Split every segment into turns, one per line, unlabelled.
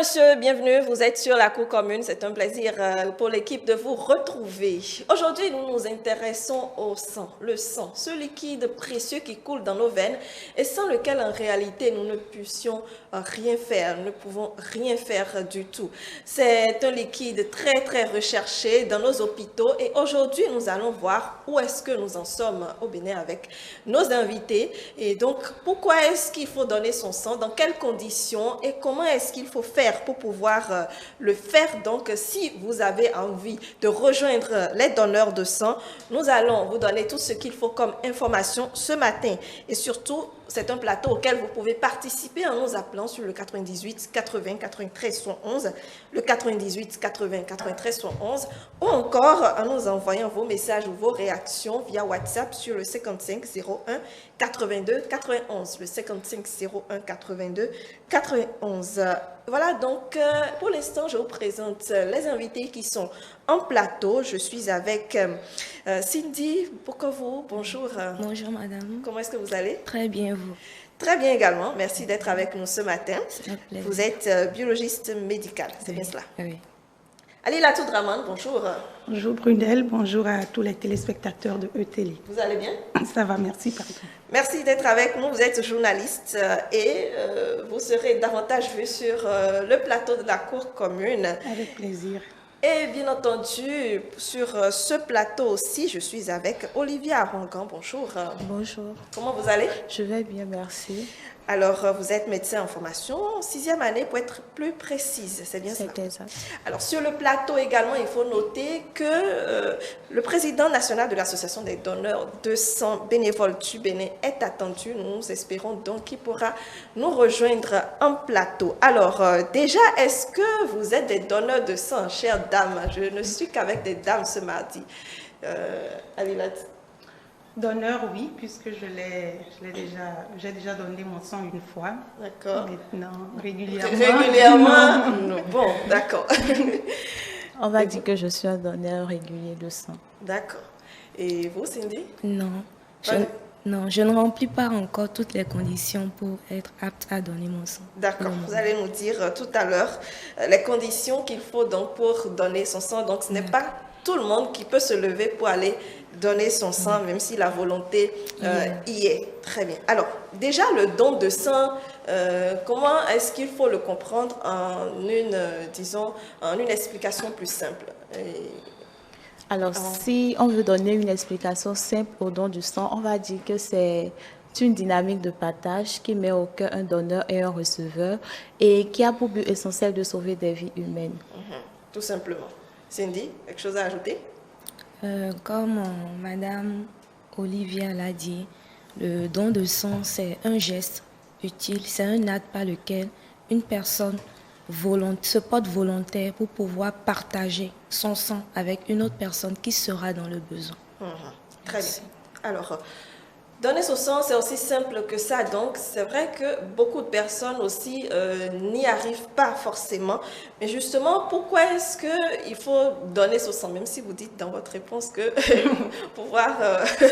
monsieur, bienvenue. Vous êtes sur la cour commune. C'est un plaisir pour l'équipe de vous retrouver. Aujourd'hui, nous nous intéressons au sang. Le sang, ce liquide précieux qui coule dans nos veines et sans lequel, en réalité, nous ne puissions rien faire. Nous ne pouvons rien faire du tout. C'est un liquide très, très recherché dans nos hôpitaux. Et aujourd'hui, nous allons voir où est-ce que nous en sommes au Bénin avec nos invités. Et donc, pourquoi est-ce qu'il faut donner son sang, dans quelles conditions et comment est-ce qu'il faut faire pour pouvoir le faire. Donc, si vous avez envie de rejoindre les donneurs de sang, nous allons vous donner tout ce qu'il faut comme information ce matin. Et surtout, c'est un plateau auquel vous pouvez participer en nous appelant sur le 98 80 93 71, le 98 80 93 71, ou encore en nous envoyant vos messages ou vos réactions via WhatsApp sur le 55 01 82 91, le 55 01 82 91. Voilà, donc pour l'instant, je vous présente les invités qui sont en plateau. Je suis avec Cindy Bokovo. Bonjour.
Bonjour madame.
Comment est-ce que vous allez?
Très bien, vous?
Très bien également. Merci d'être avec nous ce matin.
C'est un plaisir.
Vous êtes biologiste médical, c'est bien cela?
Oui.
Alilatou Draman, bonjour.
Bonjour Brunel, bonjour à tous les téléspectateurs de E-Télé.
Vous allez bien?
Ça va, merci. Pardon.
Merci d'être avec nous. Vous êtes journaliste et vous serez davantage vu sur le plateau de la cour commune.
Avec plaisir.
Et bien entendu, sur ce plateau aussi, je suis avec Olivia Arongan. Bonjour.
Bonjour.
Comment vous allez?
Je vais bien, merci.
Alors, vous êtes médecin en formation, 6e année pour être plus précise, c'est bien ça?
C'est exact.
Alors, sur le plateau également, il faut noter que le président national de l'association des donneurs de sang bénévoles du Bénin est attendu. Nous espérons donc qu'il pourra nous rejoindre en plateau. Alors, déjà, est-ce que vous êtes des donneurs de sang, chères dames? Je ne suis qu'avec des dames ce mardi. Alilat.
Donneur, oui, puisque j'ai déjà donné mon sang une fois.
D'accord.
Maintenant, régulièrement.
Régulièrement? Non. Bon, d'accord.
On va dire que je suis un donneur régulier de sang.
D'accord. Et vous, Cindy?
Non. Je ne remplis pas encore toutes les conditions pour être apte à donner mon sang.
D'accord. Vous allez nous dire tout à l'heure les conditions qu'il faut donc pour donner son sang. Donc, ce n'est pas tout le monde qui peut se lever pour aller donner son sang, même si la volonté y est. Très bien. Alors, déjà, le don de sang, comment est-ce qu'il faut le comprendre en une explication plus simple?
Alors, si on veut donner une explication simple au don du sang, on va dire que c'est une dynamique de partage qui met au cœur un donneur et un receveur et qui a pour but essentiel de sauver des vies humaines.
Tout simplement. Cindy, quelque chose à ajouter?
Comme Madame Olivia l'a dit, le don de sang, c'est un geste utile, c'est un acte par lequel une personne se porte volontaire pour pouvoir partager son sang avec une autre personne qui sera dans le besoin.
Très bien. Alors, donner son sang, c'est aussi simple que ça. Donc, c'est vrai que beaucoup de personnes aussi n'y arrivent pas forcément. Mais justement, pourquoi est-ce qu'il faut donner son sang? Même si vous dites dans votre réponse que pouvoir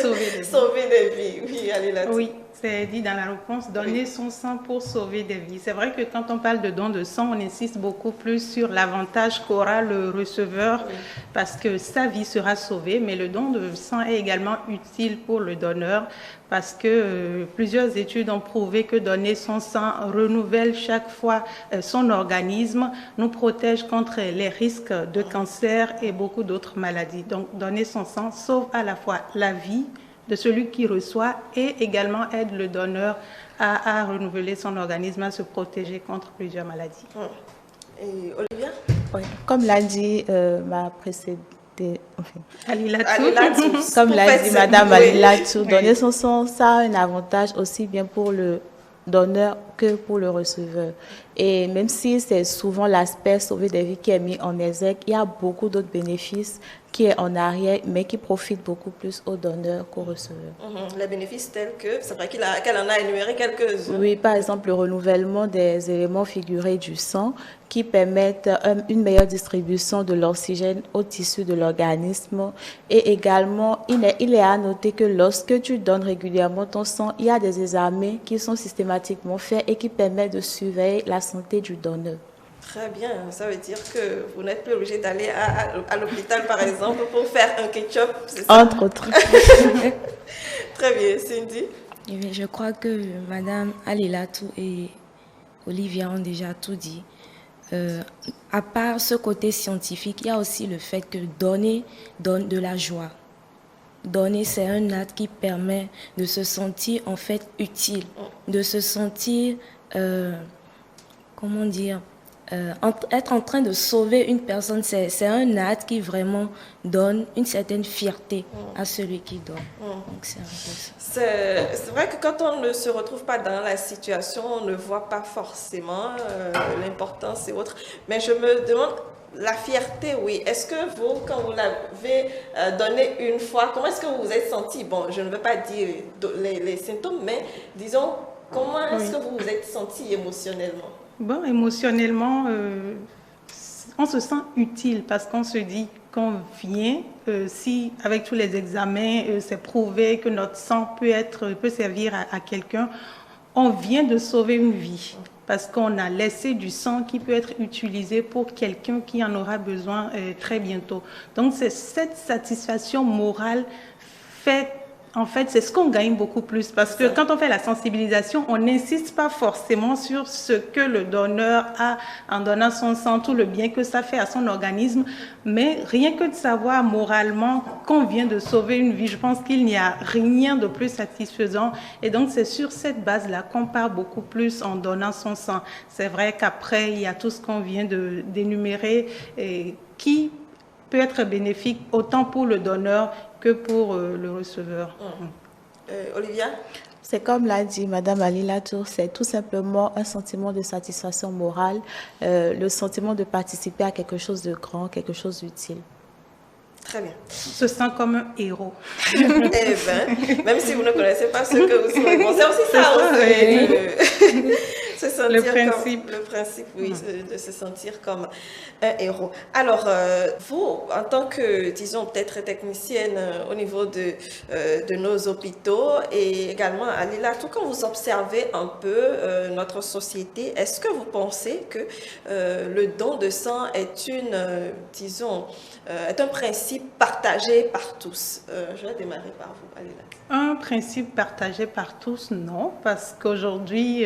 sauver des vies. Oui, allez là-dessus.
Oui, c'est dit dans la réponse, donner son sang pour sauver des vies. C'est vrai que quand on parle de don de sang, on insiste beaucoup plus sur l'avantage qu'aura le receveur parce que sa vie sera sauvée. Mais le don de sang est également utile pour le donneur parce que plusieurs études ont prouvé que donner son sang renouvelle chaque fois son organisme, nous protège contre les risques de cancer et beaucoup d'autres maladies. Donc, donner son sang sauve à la fois la vie de celui qui reçoit et également aide le donneur à renouveler son organisme, à se protéger contre plusieurs maladies.
Et Olivia?
Oui. Comme l'a dit ma précédente,
Alilatou.
Comme l'a dit Madame Alilatou, donner son sang, ça a un avantage aussi bien pour le donneur que pour le receveur. Et même si c'est souvent l'aspect sauver des vies qui est mis en exergue, il y a beaucoup d'autres bénéfices qui est en arrière, mais qui profitent beaucoup plus aux donneurs qu'aux receveurs.
Les bénéfices tels que, c'est vrai qu'elle en a énuméré quelques-uns.
Oui, par exemple, le renouvellement des éléments figurés du sang qui permettent une meilleure distribution de l'oxygène au tissu de l'organisme. Et également, il est à noter que lorsque tu donnes régulièrement ton sang, il y a des examens qui sont systématiquement faits et qui permettent de surveiller la santé du donneur.
Très bien, ça veut dire que vous n'êtes plus obligé d'aller à l'hôpital, par exemple, pour faire un ketchup, c'est ça?
Entre autres.
Très bien, Cindy.
Eh bien, je crois que Madame Alilatou et Olivia ont déjà tout dit. À part ce côté scientifique, il y a aussi le fait que donner donne de la joie. Donner, c'est un acte qui permet de se sentir en fait utile, de se sentir, comment dire, être en train de sauver une personne, c'est un acte qui vraiment donne une certaine fierté à celui qui donne. Donc c'est un peu ça.
C'est vrai que quand on ne se retrouve pas dans la situation, on ne voit pas forcément l'importance et autres. Mais je me demande, la fierté, oui. Est-ce que vous, quand vous l'avez donné une fois, comment est-ce que vous vous êtes senti? Bon, je ne veux pas dire les symptômes, mais disons, comment est-ce que vous vous êtes senti émotionnellement?
Bon, émotionnellement, on se sent utile parce qu'on se dit qu'on vient, si avec tous les examens, c'est prouvé que notre sang peut servir à quelqu'un, on vient de sauver une vie parce qu'on a laissé du sang qui peut être utilisé pour quelqu'un qui en aura besoin très bientôt. Donc, c'est cette satisfaction morale fait. En fait, c'est ce qu'on gagne beaucoup plus parce que quand on fait la sensibilisation, on n'insiste pas forcément sur ce que le donneur a en donnant son sang, tout le bien que ça fait à son organisme, mais rien que de savoir moralement qu'on vient de sauver une vie, je pense qu'il n'y a rien de plus satisfaisant et donc c'est sur cette base-là qu'on part beaucoup plus en donnant son sang. C'est vrai qu'après, il y a tout ce qu'on vient d'énumérer et qui peut être bénéfique autant pour le donneur que pour le receveur.
Olivia?
C'est comme l'a dit Madame Alilatou, c'est tout simplement un sentiment de satisfaction morale, le sentiment de participer à quelque chose de grand, quelque chose d'utile.
Très bien.
On se sent comme un héros.
Eh bien, même si vous ne connaissez pas ce que vous souhaitez, bon, c'est aussi ça aussi. Se sentir
le principe.
Le principe, oui, de se sentir comme un héros. Alors, vous, en tant que, disons, peut-être technicienne au niveau de nos hôpitaux et également à Alilatou, quand vous observez un peu notre société, est-ce que vous pensez que le don de sang est est un principe partagé par tous? Je vais démarrer par vous, Alilatou.
Un principe partagé par tous, non, parce qu'aujourd'hui,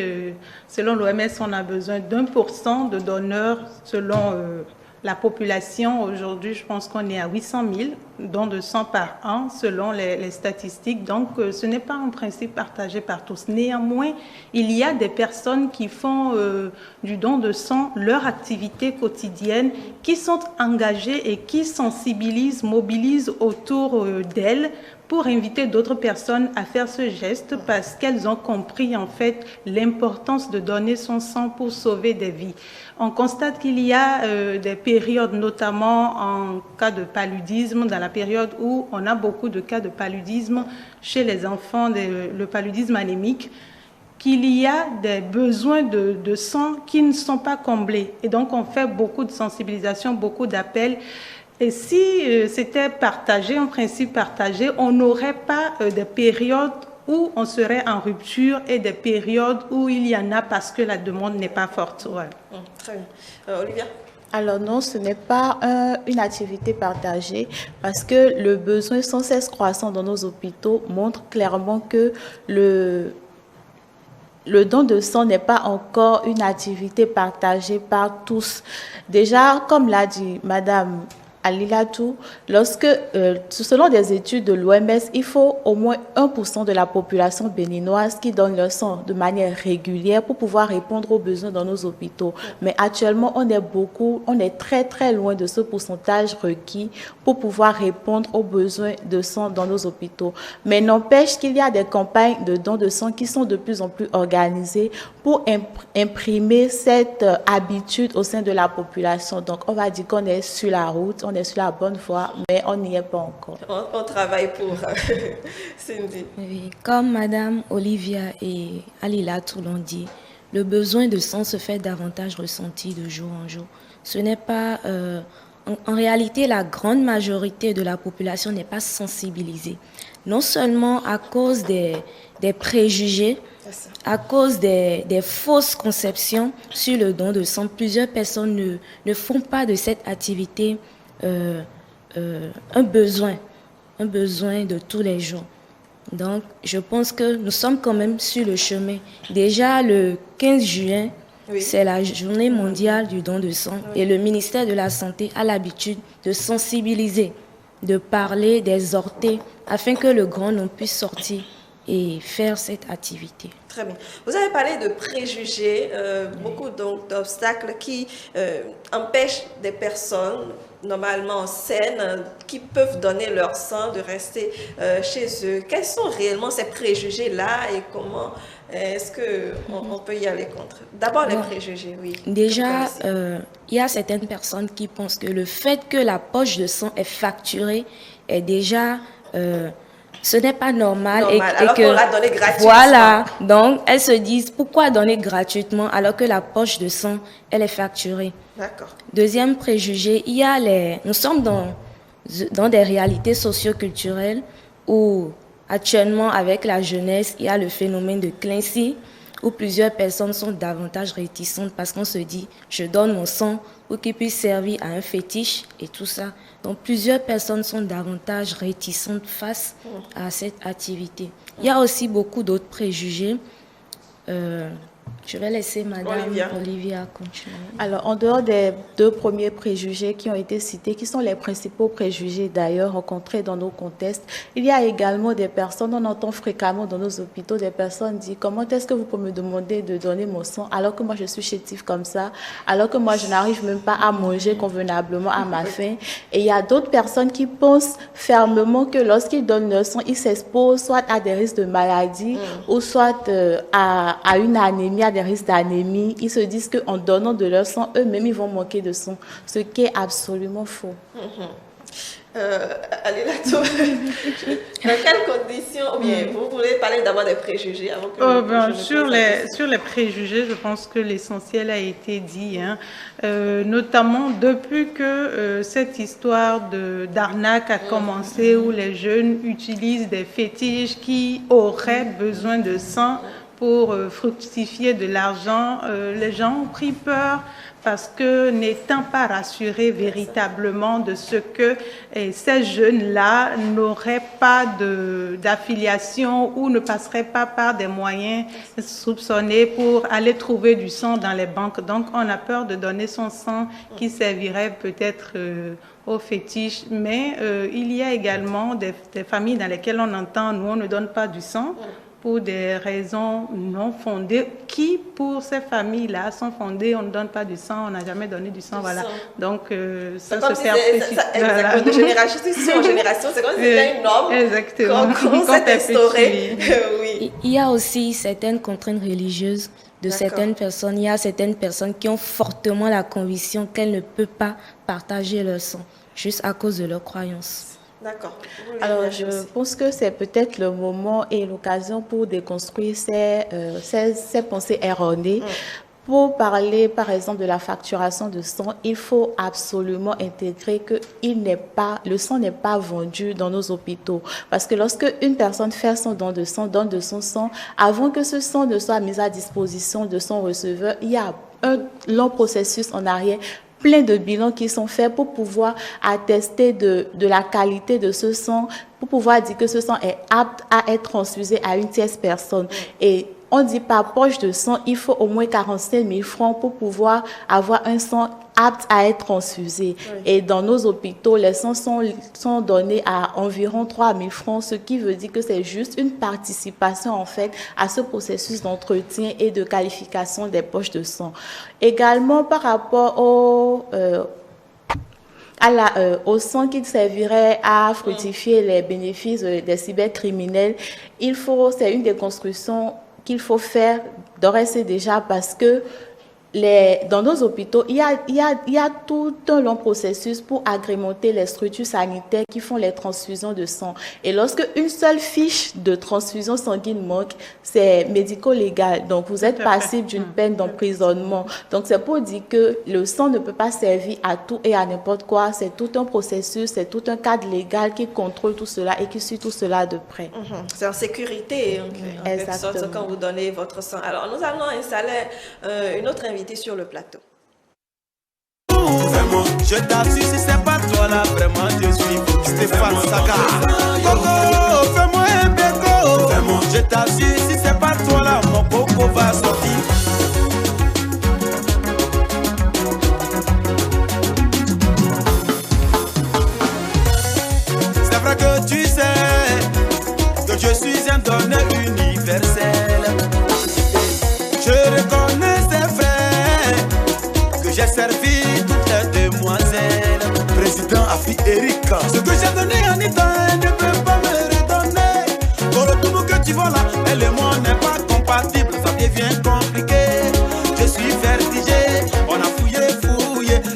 selon l'OMS, on a besoin d'1% de donneurs selon la population. Aujourd'hui, je pense qu'on est à 800 000 dons de sang par an selon les statistiques. Donc, ce n'est pas un principe partagé par tous. Néanmoins, il y a des personnes qui font du don de sang leur activité quotidienne, qui sont engagées et qui sensibilisent, mobilisent autour d'elles pour inviter d'autres personnes à faire ce geste parce qu'elles ont compris en fait l'importance de donner son sang pour sauver des vies. On constate qu'il y a des périodes, notamment en cas de paludisme, dans la période où on a beaucoup de cas de paludisme chez les enfants, le paludisme anémique, qu'il y a des besoins de sang qui ne sont pas comblés. Et donc on fait beaucoup de sensibilisation, beaucoup d'appels. Et si c'était partagé, en principe partagé, on n'aurait pas des périodes où on serait en rupture et des périodes où il y en a parce que la demande n'est pas forte. Ouais.
Très bien. Olivia?
Alors non, ce n'est pas une activité partagée parce que le besoin sans cesse croissant dans nos hôpitaux montre clairement que le don de sang n'est pas encore une activité partagée par tous. Déjà, comme l'a dit Madame Alilatou, selon des études de l'OMS, il faut au moins 1% de la population béninoise qui donne leur sang de manière régulière pour pouvoir répondre aux besoins dans nos hôpitaux. Mais actuellement, on est très très loin de ce pourcentage requis pour pouvoir répondre aux besoins de sang dans nos hôpitaux. Mais n'empêche qu'il y a des campagnes de dons de sang qui sont de plus en plus organisées pour imprimer cette habitude au sein de la population. Donc, on va dire qu'on est sur la route, on est sur la bonne voie, mais on n'y est pas encore.
On travaille pour Cindy.
Oui, comme Madame Olivia et Alilatou l'ont dit, le besoin de sang se fait davantage ressentir de jour en jour. Ce n'est pas... en réalité, la grande majorité de la population n'est pas sensibilisée. Non seulement à cause des des préjugés, à cause des fausses conceptions sur le don de sang. Plusieurs personnes ne font pas de cette activité un besoin de tous les jours. Donc, je pense que nous sommes quand même sur le chemin. Déjà, le 15 juin, c'est la journée mondiale du don de sang et le ministère de la Santé a l'habitude de sensibiliser, de parler, d'exhorter, afin que le grand nombre puisse sortir et faire cette activité.
Très bien. Vous avez parlé de préjugés, beaucoup d'obstacles qui empêchent des personnes normalement saines qui peuvent donner leur sang de rester chez eux. Quels sont réellement ces préjugés-là et comment est-ce qu'on peut y aller contre? D'abord les préjugés, oui.
Déjà, il y a certaines personnes qui pensent que le fait que la poche de sang est facturée est déjà... ce n'est pas normal et
alors
que
qu'on l'a donné gratuitement.
Voilà, donc elles se disent pourquoi donner gratuitement alors que la poche de sang elle est facturée.
D'accord.
Deuxième préjugé, nous sommes dans des réalités socio-culturelles où actuellement avec la jeunesse il y a le phénomène de cleansing où plusieurs personnes sont davantage réticentes parce qu'on se dit je donne mon sang pour qu'il puisse servir à un fétiche et tout ça. Donc plusieurs personnes sont davantage réticentes face à cette activité. Il y a aussi beaucoup d'autres préjugés. Je vais laisser Madame Olivia continuer.
Alors, en dehors des deux premiers préjugés qui ont été cités, qui sont les principaux préjugés d'ailleurs rencontrés dans nos contextes, il y a également des personnes, on entend fréquemment dans nos hôpitaux, des personnes disent comment est-ce que vous pouvez me demander de donner mon sang alors que moi je suis chétive comme ça, alors que moi je n'arrive même pas à manger convenablement à ma faim. Et il y a d'autres personnes qui pensent fermement que lorsqu'ils donnent leur sang, ils s'exposent soit à des risques de maladie ou soit à une anémie, à des risques d'anémie. Ils se disent qu'en donnant de leur sang, eux-mêmes, ils vont manquer de sang, ce qui est absolument faux.
Allez là, dans quelles conditions, ou bien vous voulez parler d'abord des préjugés avant que
sur les préjugés, je pense que l'essentiel a été dit, notamment depuis que cette histoire d'arnaque a commencé, où les jeunes utilisent des fétiches qui auraient besoin de sang pour fructifier de l'argent. Les gens ont pris peur parce que n'étant pas rassurés véritablement de ce que ces jeunes-là n'auraient pas d'affiliation ou ne passeraient pas par des moyens soupçonnés pour aller trouver du sang dans les banques. Donc on a peur de donner son sang qui servirait peut-être au fétiche, mais il y a également des familles dans lesquelles on entend « nous on ne donne pas du sang ». Pour des raisons non fondées, qui pour ces familles-là sont fondées, on ne donne pas du sang, on n'a jamais donné du sang, voilà. Donc ça se perpétue.
Exactement, de génération en génération, c'est comme si c'était une norme qu'on s'est instaurée. Oui.
Il y a aussi certaines contraintes religieuses de certaines personnes. Il y a certaines personnes qui ont fortement la conviction qu'elles ne peuvent pas partager leur sang, juste à cause de leurs croyances.
D'accord.
Alors, je pense que c'est peut-être le moment et l'occasion pour déconstruire ces pensées erronées. Pour parler, par exemple, de la facturation de sang, il faut absolument intégrer que le sang n'est pas vendu dans nos hôpitaux. Parce que lorsque une personne fait son don de sang, donne de son sang, avant que ce sang ne soit mis à disposition de son receveur, il y a un long processus en arrière, plein de bilans qui sont faits pour pouvoir attester de la qualité de ce sang, pour pouvoir dire que ce sang est apte à être transfusé à une tierce personne. Et on dit par poche de sang, il faut au moins 45 000 francs pour pouvoir avoir un sang apte à être transfusé. Et dans nos hôpitaux, les sangs sont donnés à environ 3 000 francs, ce qui veut dire que c'est juste une participation en fait à ce processus d'entretien et de qualification des poches de sang. Également par rapport au sang qui servirait à fructifier les bénéfices des cybercriminels, c'est une déconstruction qu'il faut faire d'ores et déjà parce que dans nos hôpitaux, il y a tout un long processus pour agrémenter les structures sanitaires qui font les transfusions de sang. Et lorsque une seule fiche de transfusion sanguine manque, c'est médico-légal. Donc, vous êtes passible d'une peine d'emprisonnement. Donc, c'est pour dire que le sang ne peut pas servir à tout et à n'importe quoi. C'est tout un processus, c'est tout un cadre légal qui contrôle tout cela et qui suit tout cela de près.
C'est en sécurité, en quelque sorte, quand vous donnez votre sang. Alors, nous allons installer une autre invitée sur le plateau.
Vraiment, je t'assure, si c'est pas toi là, vraiment, je suis Stéphane Saga. Coco, fais-moi un béco. Vraiment, je t'assure, si c'est pas toi là, mon coco va sortir. C'est vrai que tu sais que je suis un donneur universel. Je reconnais, c'est vrai, que j'ai servi toutes les demoiselles. Président Afi Erika. Ce que j'ai donné à Anita, elle ne peut pas me redonner. Pour le tout que tu vois là, elle et moi n'est pas compatible. Ça devient compliqué. Je suis vertigé, on a fouillé.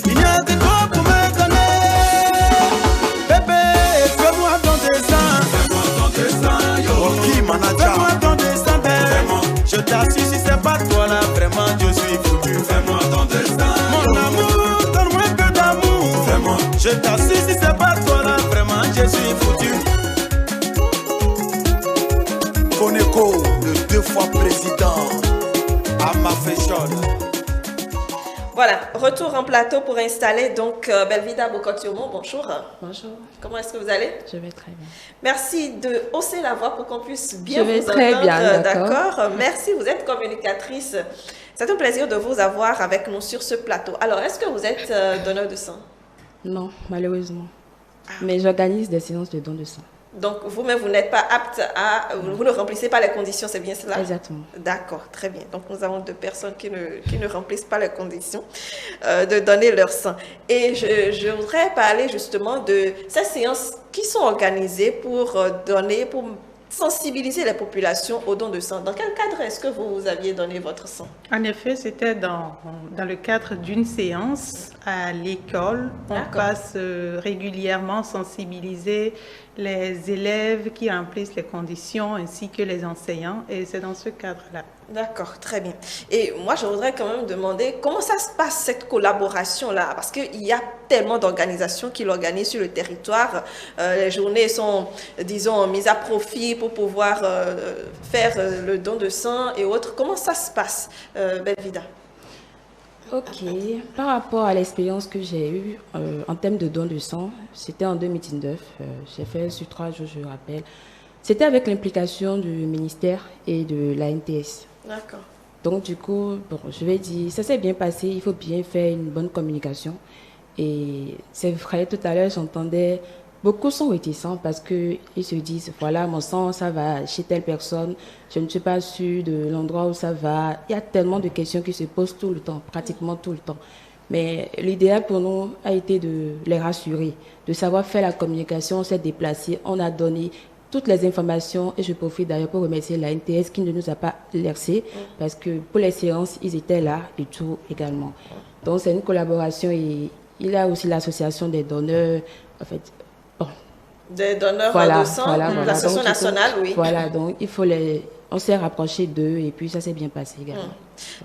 Il n'y a que toi pour me donner. Bébé, fais-moi ton dessin. Fais-moi ton dessin, yo. Fais-moi ton dessin, bébé. Je t'assure, si c'est pas toi là, vraiment je suis foutu. Fais-moi ton destin. Mon amour, donne-moi un peu d'amour. Fais-moi. Je t'assure, si c'est pas toi là, vraiment je suis foutu. Koneko, le 2 fois président, à ma fashion.
Voilà, retour en plateau pour installer donc Belvida Bokotiomo. Bonjour.
Bonjour.
Comment est-ce que vous allez?
Je vais très bien.
Merci de hausser la voix pour qu'on puisse bien vous entendre.
Je vais très bien, d'accord.
Merci, vous êtes communicatrice. C'est un plaisir de vous avoir avec nous sur ce plateau. Alors, est-ce que vous êtes donneur de sang?
Non, malheureusement. Mais j'organise des séances de don de sang.
Donc, vous-même, vous n'êtes pas apte à... Vous ne remplissez pas les conditions, c'est bien cela?
Exactement.
D'accord, très bien. Donc, nous avons 2 personnes qui ne remplissent pas les conditions de donner leur sang. Et je voudrais parler justement de ces séances qui sont organisées pour donner, pour sensibiliser les populations au don de sang. Dans quel cadre est-ce que vous aviez donné votre sang?
En effet, c'était dans le cadre d'une séance à l'école. On passe régulièrement sensibiliser les élèves qui remplissent les conditions ainsi que les enseignants, et c'est dans ce cadre-là.
D'accord, très bien. Et moi, je voudrais quand même demander comment ça se passe, cette collaboration-là, parce qu'il y a tellement d'organisations qui l'organisent sur le territoire. Les journées sont, disons, mises à profit pour pouvoir faire le don de sang et autres. Comment ça se passe, Belvida?
Ok, par rapport à l'expérience que j'ai eue en termes de don de sang, c'était en 2019, j'ai fait sur 3 jours, je rappelle. C'était avec l'implication du ministère et de la NTS.
D'accord.
Donc du coup, bon, je vais dire, ça s'est bien passé, il faut bien faire une bonne communication. Et c'est vrai, tout à l'heure, j'entendais, beaucoup sont réticents parce qu'ils se disent, voilà, mon sang, ça va chez telle personne, je ne suis pas sûre de l'endroit où ça va. Il y a tellement de questions qui se posent tout le temps, pratiquement tout le temps. Mais l'idéal pour nous a été de les rassurer, de savoir faire la communication, on s'est déplacé, on a donné toutes les informations, et je profite d'ailleurs pour remercier la NTS qui ne nous a pas laissé, parce que pour les séances, ils étaient là et tout également. Donc c'est une collaboration, et il y a aussi l'association des donneurs, en fait,
des donneurs de sang, l'association nationale, oui.
Voilà, donc on s'est rapprochés d'eux et puis ça s'est bien passé également.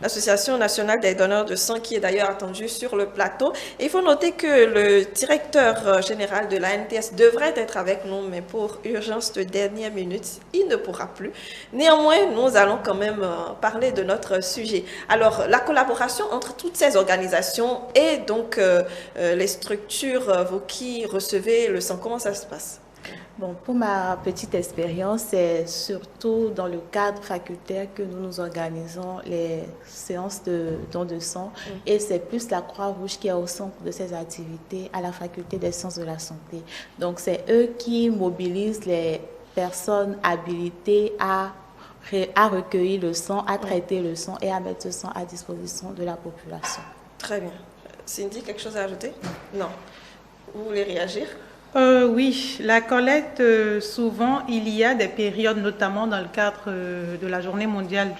L'Association nationale des donneurs de sang qui est d'ailleurs attendue sur le plateau. Et il faut noter que le directeur général de la NTS devrait être avec nous, mais pour urgence de dernière minute, il ne pourra plus. Néanmoins, nous allons quand même parler de notre sujet. Alors, la collaboration entre toutes ces organisations et donc les structures, vous qui recevez le sang, comment ça se passe?
Bon, pour ma petite expérience, c'est surtout dans le cadre facultaire que nous organisons les séances de don de sang. Et c'est plus la Croix-Rouge qui est au centre de ces activités à la faculté des sciences de la santé. Donc, c'est eux qui mobilisent les personnes habilitées à recueillir le sang, à traiter le sang et à mettre ce sang à disposition de la population.
Très bien. Cindy, quelque chose à ajouter? Non. Vous voulez réagir?
Oui, la collecte, souvent, il y a des périodes, notamment dans le cadre de la journée mondiale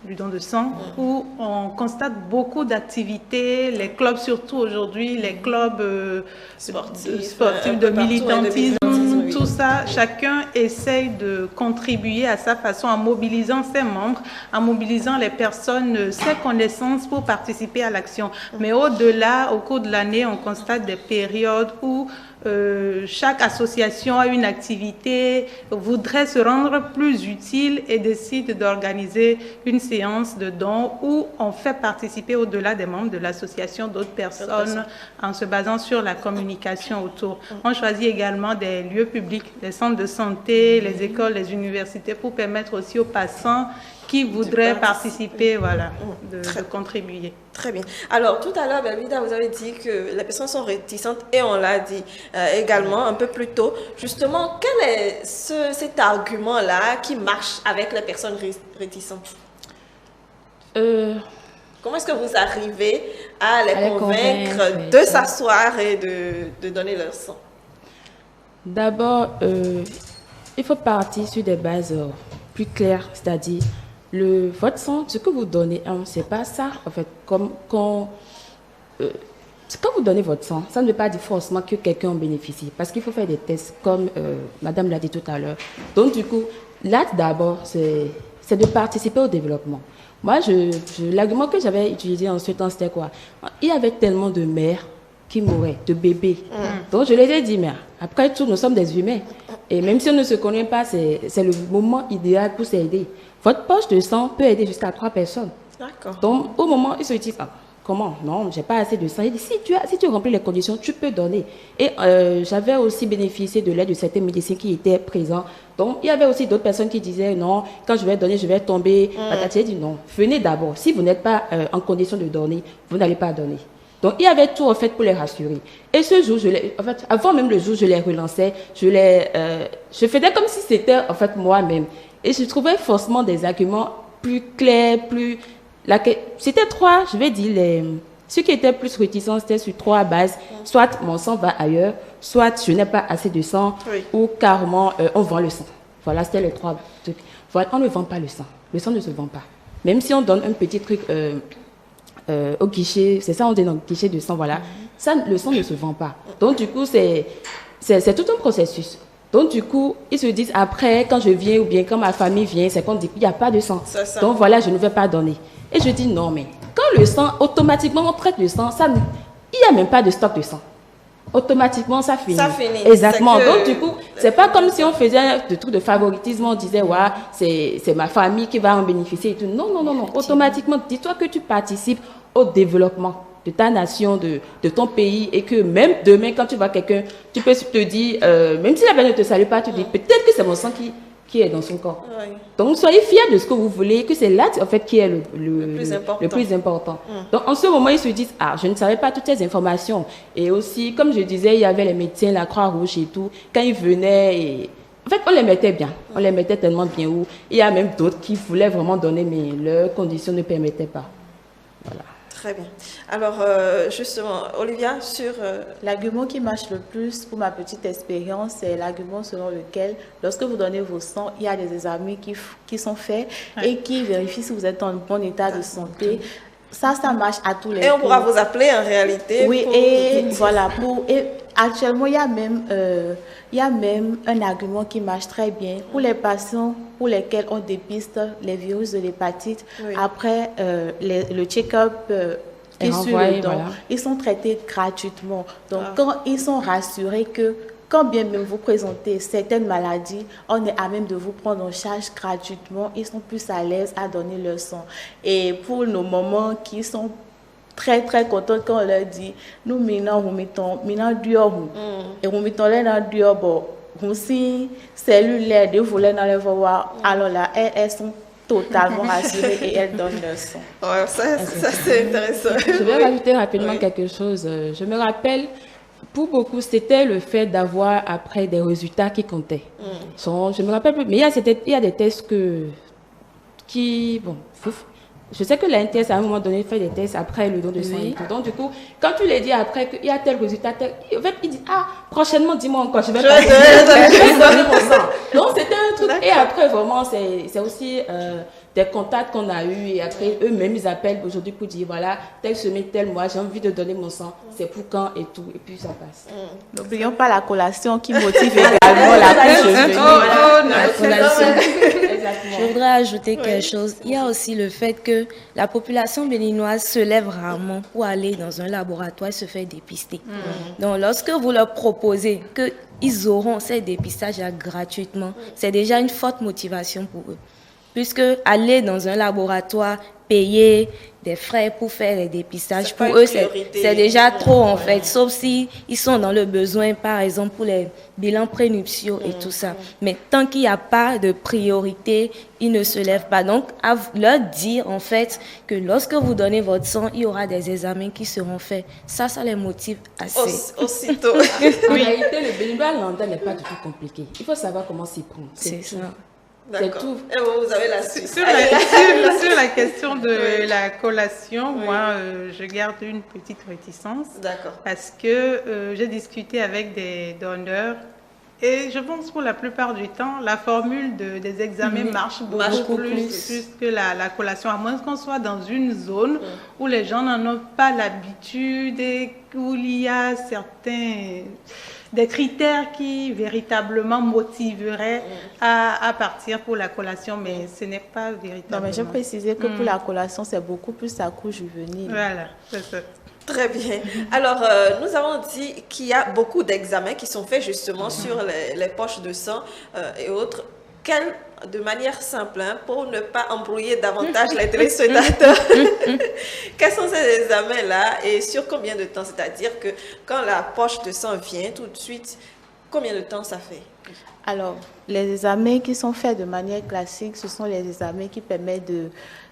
du don de sang, où on constate beaucoup d'activités, les clubs surtout aujourd'hui, les clubs sportifs de militantisme, tout ça, chacun essaye de contribuer à sa façon en mobilisant ses membres, en mobilisant les personnes, ses connaissances pour participer à l'action. Mais au-delà, au cours de l'année, on constate des périodes où chaque association a une activité, voudrait se rendre plus utile et décide d'organiser une séance de dons où on fait participer au-delà des membres de l'association d'autres personnes en se basant sur la communication autour. On choisit également des lieux publics, les centres de santé, les écoles, les universités pour permettre aussi aux passants qui voudraient participer, voilà, de contribuer.
Très bien. Alors, tout à l'heure, Belvida, vous avez dit que les personnes sont réticentes et on l'a dit également un peu plus tôt. Justement, quel est cet argument-là qui marche avec les personnes réticentes? Comment est-ce que vous arrivez à les convaincre de s'asseoir et de donner leur sang?
D'abord, il faut partir sur des bases plus claires, c'est-à-dire votre sang, ce que vous donnez, c'est pas ça, en fait, quand vous donnez votre sang, ça ne veut pas dire forcément que quelqu'un en bénéficie, parce qu'il faut faire des tests, comme Madame l'a dit tout à l'heure. Donc, du coup, là, d'abord, c'est de participer au développement. Moi, l'argument que j'avais utilisé en ce temps, c'était quoi? Il y avait tellement de mères qui mouraient, de bébés. Donc, je les ai dit, mais après tout, nous sommes des humains. Et même si on ne se connaît pas, c'est le moment idéal pour s'aider. Votre poche de sang peut aider jusqu'à 3 personnes.
D'accord.
Donc, au moment, ils se disent, comment? Non, j'ai pas assez de sang. Il dit, si tu remplis les conditions, tu peux donner. Et j'avais aussi bénéficié de l'aide de certains médecins qui étaient présents. Donc, il y avait aussi d'autres personnes qui disaient, non, quand je vais donner, je vais tomber. J'ai dit, non, venez d'abord. Si vous n'êtes pas en condition de donner, vous n'allez pas donner. Donc, il y avait tout en fait pour les rassurer. Et ce jour, avant même le jour, je les relançais, je faisais comme si c'était en fait moi-même. Et je trouvais forcément des arguments plus clairs, c'était 3, je vais dire, ceux qui étaient plus réticents, c'était sur 3 bases. Soit mon sang va ailleurs, soit je n'ai pas assez de sang, ou carrément on vend le sang. Voilà, c'était les 3 trucs. Voilà, on ne vend pas le sang. Le sang ne se vend pas. Même si on donne un petit truc au guichet, c'est ça, on dit dans le guichet de sang, voilà. Ça, le sang ne se vend pas. Donc, du coup, c'est tout un processus. Donc, du coup, ils se disent après, quand je viens ou bien quand ma famille vient, c'est qu'on dit qu'il n'y a pas de sang. Donc, voilà, je ne vais pas donner. Et je dis non, mais quand le sang, automatiquement, on traite le sang, il n'y a même pas de stock de sang. Automatiquement, ça finit. Ça finit. Exactement. Donc, du coup, c'est pas comme si on faisait des trucs de favoritisme, on disait, ouais, c'est ma famille qui va en bénéficier et tout. Non, non, non, non. Automatiquement, dis-toi que tu participes au développement de ta nation, de ton pays, et que même demain, quand tu vois quelqu'un, tu peux te dire, même si la personne ne te salue pas, tu dis, peut-être que c'est mon sang qui est dans son corps. Oui. Donc, soyez fiers de ce que vous voulez, que c'est là, en fait, qui est le plus important. Donc, en ce moment, ils se disent, je ne savais pas toutes ces informations. Et aussi, comme je disais, il y avait les médecins, la Croix-Rouge et tout. Quand ils venaient, en fait, on les mettait bien. On les mettait tellement bien où il y a même d'autres qui voulaient vraiment donner, mais leurs conditions ne permettaient pas. Voilà.
Très bien. Alors, justement, Olivia, sur...
L'argument qui marche le plus pour ma petite expérience, c'est l'argument selon lequel, lorsque vous donnez vos sangs, il y a des examens qui sont faits et qui vérifient si vous êtes en bon état de santé. Ça marche à tous les coups.
Et on pourra vous appeler en réalité.
Oui, et voilà. Et actuellement, il y a même un argument qui marche très bien pour les patients pour lesquels on dépiste les virus de l'hépatite. Après le check-up et sur le don, ils sont traités gratuitement. Donc, quand ils sont rassurés que quand bien même vous présentez certaines maladies, on est à même de vous prendre en charge gratuitement. Ils sont plus à l'aise à donner leur sang. Et pour nos mamans qui sont très très contentes quand on leur dit, nous maintenant dur et nous mettons les dans dur bon, si cellulaire de voler dans les voir, alors là elles sont totalement rassurées et elles donnent leur sang.
Ouais, ça c'est intéressant.
Je vais rajouter rapidement quelque chose. Je me rappelle. Pour beaucoup, c'était le fait d'avoir après des résultats qui comptaient. Je me rappelle plus, mais il y a des tests je sais que la NTS à un moment donné fait des tests après le don de sang et tout. Donc du coup, quand tu les dis après qu'il y a tel résultat, en fait, il dit prochainement dis-moi encore, je vais donner mon sang. Donc c'était un truc. Et après vraiment c'est aussi des contacts qu'on a eu et après eux-mêmes ils appellent aujourd'hui pour dire voilà telle semaine tel mois j'ai envie de donner mon sang, c'est pour quand et tout et puis ça passe.
N'oublions pas la collation qui motive également la
collation. Je voudrais ajouter quelque chose. Il y a aussi le fait que la population béninoise se lève rarement pour aller dans un laboratoire et se faire dépister. Donc lorsque vous leur proposez qu'ils auront ces dépistages gratuitement, c'est déjà une forte motivation pour eux. Puisque aller dans un laboratoire, payer des frais pour faire les dépistages, pour eux, c'est déjà trop en fait. Sauf si ils sont dans le besoin, par exemple, pour les bilans prénuptiaux et tout ça. Mais tant qu'il n'y a pas de priorité, ils ne se lèvent pas. Donc, à leur dire en fait que lorsque vous donnez votre sang, il y aura des examens qui seront faits. Ça les motive assez.
Aussitôt.
En réalité, le bénévolat landais n'est pas du tout compliqué. Il faut savoir comment s'y prendre.
C'est ça.
D'accord. Et vous avez la suite.
Sur la question de la collation, moi, je garde une petite réticence.
D'accord.
Parce que j'ai discuté avec des donneurs et je pense pour la plupart du temps, la formule des examens marche beaucoup plus que la collation, à moins qu'on soit dans une zone où les gens n'en ont pas l'habitude et où il y a des critères qui véritablement motiveraient à partir pour la collation, mais ce n'est pas véritablement.
Non, mais je précisais que pour la collation, c'est beaucoup plus à cours juvénile.
Voilà, c'est ça.
Très bien. Alors, nous avons dit qu'il y a beaucoup d'examens qui sont faits justement sur les poches de sang et autres. De manière simple, pour ne pas embrouiller davantage les téléspectateurs, quels sont ces examens-là et sur combien de temps? C'est-à-dire que quand la poche de sang vient tout de suite, combien de temps ça fait?
Alors, les examens qui sont faits de manière classique, ce sont les examens qui permettent de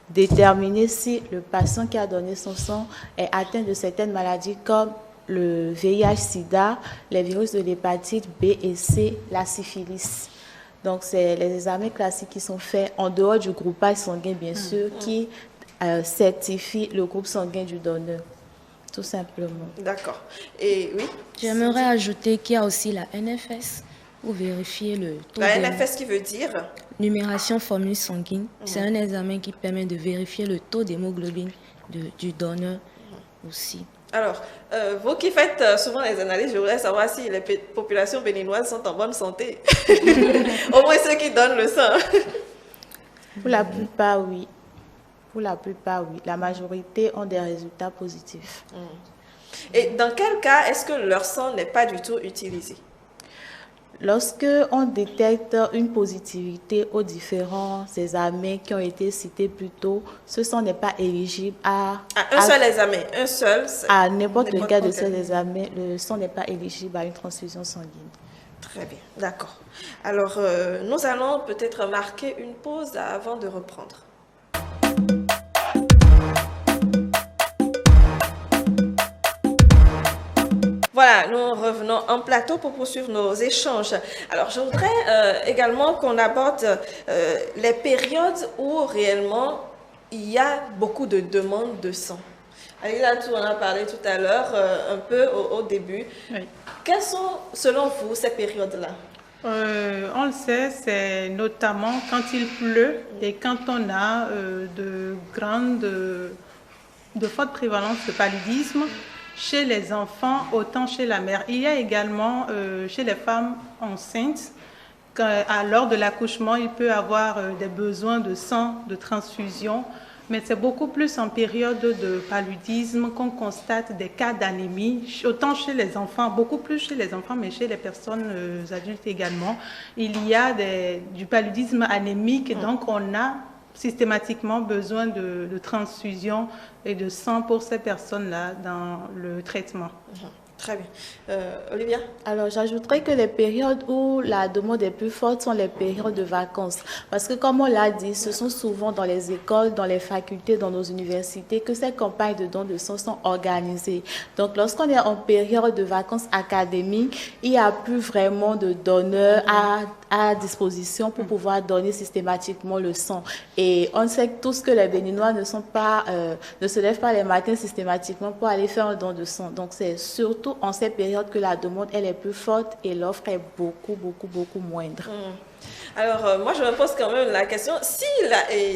déterminer si le patient qui a donné son sang est atteint de certaines maladies comme le VIH-Sida, les virus de l'hépatite B et C, la syphilis. Donc, c'est les examens classiques qui sont faits en dehors du groupage sanguin, bien sûr, qui certifient le groupe sanguin du donneur, tout simplement.
D'accord. Et oui?
J'aimerais ajouter qu'il y a aussi la NFS pour vérifier le taux.
La NFS qui veut dire?
Numération formule sanguine. C'est un examen qui permet de vérifier le taux d'hémoglobine du donneur aussi.
Alors, vous qui faites souvent les analyses, je voudrais savoir si les populations béninoises sont en bonne santé. Au moins ceux qui donnent le sang.
Pour la plupart, oui. Pour la plupart, oui. La majorité ont des résultats positifs.
Et dans quel cas est-ce que leur sang n'est pas du tout utilisé?
Lorsque on détecte une positivité aux différents examens qui ont été cités plus tôt, ce sang n'est pas éligible à
seul examen, un seul.
À n'importe lequel de ces examens, le sang n'est pas éligible à une transfusion sanguine.
Très bien, d'accord. Alors, nous allons peut-être marquer une pause avant de reprendre. Voilà, nous revenons en plateau pour poursuivre nos échanges. Alors, je voudrais également qu'on aborde les périodes où réellement il y a beaucoup de demandes de sang. Alila, on en a parlé tout à l'heure, un peu au début. Oui. Quelles sont, selon vous, ces périodes-là?
On le sait, c'est notamment quand il pleut et quand on a de fortes prévalences de paludisme chez les enfants, autant chez la mère. Il y a également chez les femmes enceintes, lors de l'accouchement, il peut avoir des besoins de sang, de transfusion, mais c'est beaucoup plus en période de paludisme qu'on constate des cas d'anémie, autant chez les enfants, beaucoup plus chez les enfants, mais chez les personnes adultes également. Il y a du paludisme anémique, donc on a systématiquement besoin de transfusion et de sang pour ces personnes-là dans le traitement.
Très bien. Olivia?
Alors, j'ajouterais que les périodes où la demande est plus forte sont les périodes de vacances. Parce que, comme on l'a dit, ce sont souvent dans les écoles, dans les facultés, dans nos universités que ces campagnes de dons de sang sont organisées. Donc, lorsqu'on est en période de vacances académiques, il n'y a plus vraiment de donneurs à disposition pour pouvoir donner systématiquement le sang. Et on sait tous que les Béninois ne se lèvent pas les matins systématiquement pour aller faire un don de sang. Donc c'est surtout en cette période que la demande elle est plus forte et l'offre est beaucoup moindre.
Alors, moi, je me pose quand même la question, si,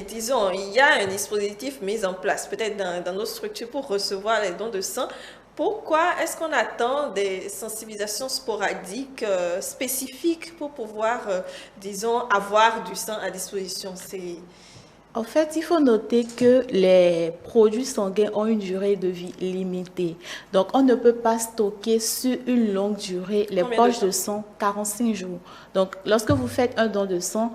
disons, il y a un dispositif mis en place, peut-être dans nos structures pour recevoir les dons de sang, pourquoi est-ce qu'on attend des sensibilisations sporadiques, spécifiques pour pouvoir, disons, avoir du sang à disposition?
En fait, il faut noter que les produits sanguins ont une durée de vie limitée. Donc, on ne peut pas stocker sur une longue durée les poches de sang 45 jours. Donc, lorsque vous faites un don de sang,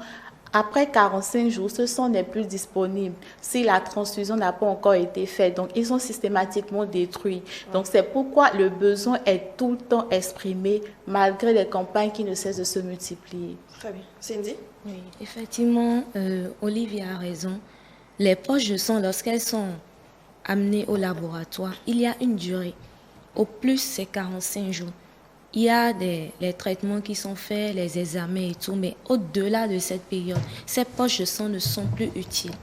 après 45 jours, ce sang n'est plus disponible si la transfusion n'a pas encore été faite. Donc, ils sont systématiquement détruits. Donc, c'est pourquoi le besoin est tout le temps exprimé malgré les campagnes qui ne cessent de se multiplier.
Très bien. Cindy?
Oui, effectivement, Olivier a raison. Les poches de sang, lorsqu'elles sont amenées au laboratoire, il y a une durée. Au plus, c'est 45 jours. Il y a les traitements qui sont faits, les examens et tout, mais au-delà de cette période, ces poches de sang ne sont plus utiles.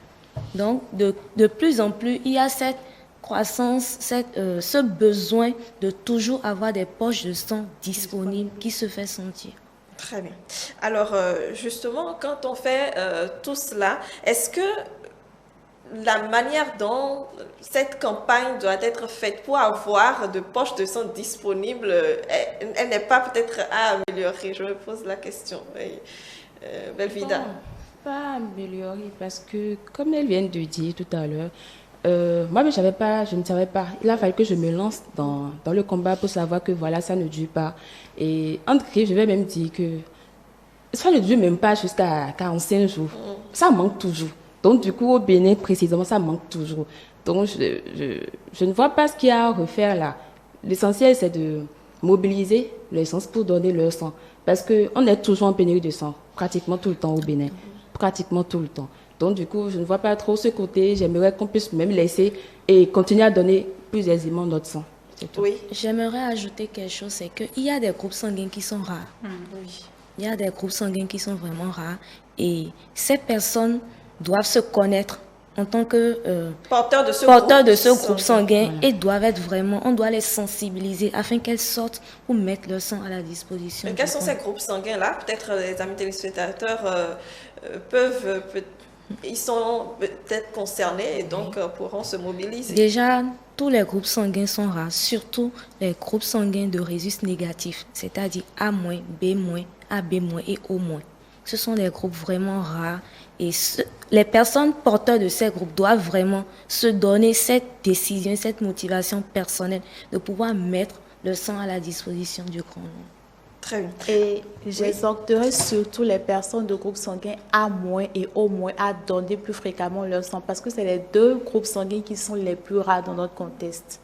Donc, de plus en plus, il y a cette croissance, ce besoin de toujours avoir des poches de sang disponibles qui se fait sentir.
Très bien. Alors, justement, quand on fait tout cela, est-ce que la manière dont cette campagne doit être faite pour avoir de poches de sang disponibles, elle n'est pas peut-être à améliorer? Je me pose la question. Belvida.
Pas améliorer parce que, comme elle vient de dire tout à l'heure, moi, je ne savais pas. Il a fallu que je me lance dans le combat pour savoir que voilà, ça ne dure pas. Et en tout cas, je vais même dire que ça ne dure même pas jusqu'à 45 jours. Ça manque toujours. Donc, du coup, au Bénin, précisément, ça manque toujours. Donc, je ne vois pas ce qu'il y a à refaire là. L'essentiel, c'est de mobiliser les sens pour donner leur sang. Parce qu'on est toujours en pénurie de sang, pratiquement tout le temps au Bénin. Pratiquement tout le temps. Donc, du coup, je ne vois pas trop ce côté. J'aimerais qu'on puisse même laisser et continuer à donner plus aisément notre sang.
Oui.
J'aimerais ajouter quelque chose, c'est qu'il y a des groupes sanguins qui sont rares.
Oui.
Il y a des groupes sanguins qui sont vraiment rares. Et ces personnes doivent se connaître en tant que
porteurs de
ce groupe sanguin et doivent être vraiment, on doit les sensibiliser afin qu'elles sortent ou mettent leur sang à la disposition.
Mais quels sont ces groupes sanguins-là? Peut-être les amis téléspectateurs ils sont peut-être concernés et donc pourront se mobiliser.
Déjà, tous les groupes sanguins sont rares, surtout les groupes sanguins de rhésus négatifs, c'est-à-dire A-, B-, AB- et O-. Ce sont des groupes vraiment rares et les personnes porteurs de ces groupes doivent vraiment se donner cette décision, cette motivation personnelle de pouvoir mettre le sang à la disposition du grand nombre.
Très bien.
Et j'exhorterai surtout les personnes de groupe sanguin A- et O- à donner plus fréquemment leur sang parce que c'est les deux groupes sanguins qui sont les plus rares dans notre contexte.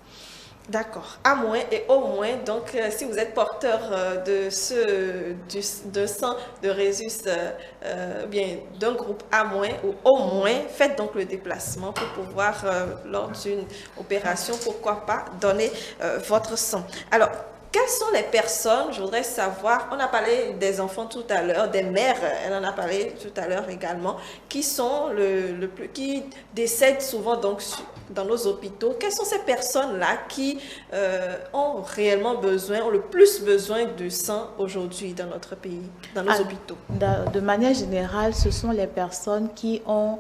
D'accord. A- et O-. Donc, si vous êtes porteur de sang de rhésus, bien d'un groupe A- ou O-, faites donc le déplacement pour pouvoir, lors d'une opération, pourquoi pas, donner votre sang. Alors, quelles sont les personnes, je voudrais savoir, on a parlé des enfants tout à l'heure, des mères, elle en a parlé tout à l'heure également, qui sont qui décèdent souvent donc dans nos hôpitaux. Quelles sont ces personnes-là qui ont réellement besoin, ont le plus besoin de sang aujourd'hui dans notre pays, dans nos hôpitaux?
De manière générale, ce sont les personnes qui ont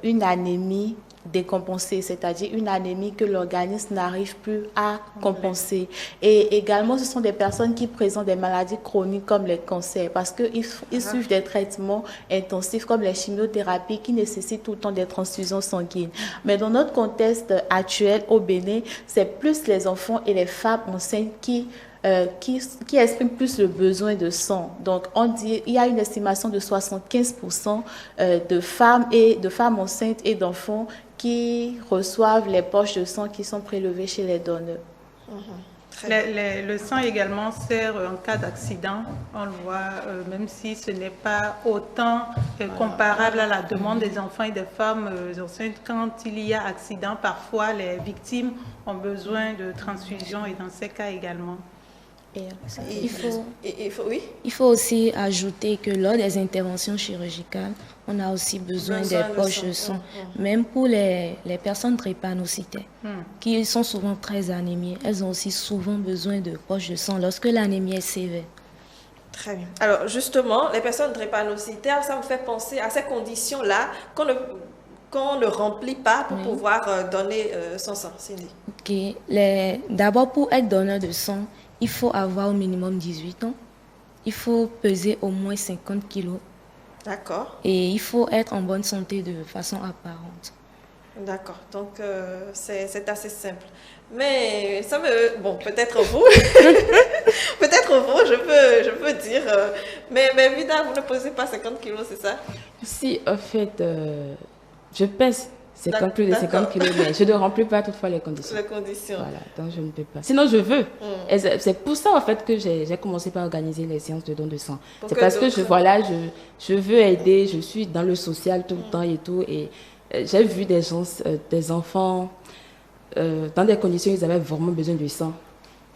une anémie décompensée, c'est-à-dire une anémie que l'organisme n'arrive plus à compenser. Et également, ce sont des personnes qui présentent des maladies chroniques comme les cancers, parce qu'ils suivent des traitements intensifs comme les chimiothérapies qui nécessitent tout le temps des transfusions sanguines. Mais dans notre contexte actuel au Bénin, c'est plus les enfants et les femmes enceintes qui expriment plus le besoin de sang. Donc, il y a une estimation de 75% de femmes enceintes et d'enfants qui reçoivent les poches de sang qui sont prélevées chez les donneurs.
Le sang également sert en cas d'accident. On le voit, même si ce n'est pas autant comparable à la demande des enfants et des femmes enceintes. Quand il y a accident, parfois les victimes ont besoin de transfusion et dans ces cas également.
Il faut aussi ajouter que lors des interventions chirurgicales, on a aussi besoin des poches de sang. Même pour les personnes drépanocytaires, qui sont souvent très anémiées, elles ont aussi souvent besoin de poches de sang lorsque l'anémie est sévère.
Très bien. Alors justement, les personnes drépanocytaires, ça me fait penser à ces conditions-là qu'on ne remplit pas pour pouvoir donner son sang. Cindy.
Ok. D'abord, pour être donneur de sang, il faut avoir au minimum 18 ans. Il faut peser au moins 50 kilos.
D'accord.
Et il faut être en bonne santé de façon apparente.
D'accord. Donc, c'est assez simple. Mais ça me... Bon, peut-être vous. Peut-être vous, je peux dire. Mais Vida, vous ne posez pas 50 kilos, c'est ça?
Si, en fait, je pèse 50 kilos, mais je ne remplis pas toutefois les conditions.
Les conditions.
Voilà, donc je ne peux pas. Sinon, je veux. Et c'est pour ça, en fait, que j'ai commencé par organiser les séances de don de sang. C'est parce que je veux aider, je suis dans le social tout le temps et tout. Et j'ai vu des gens, des enfants, dans des conditions où ils avaient vraiment besoin de sang.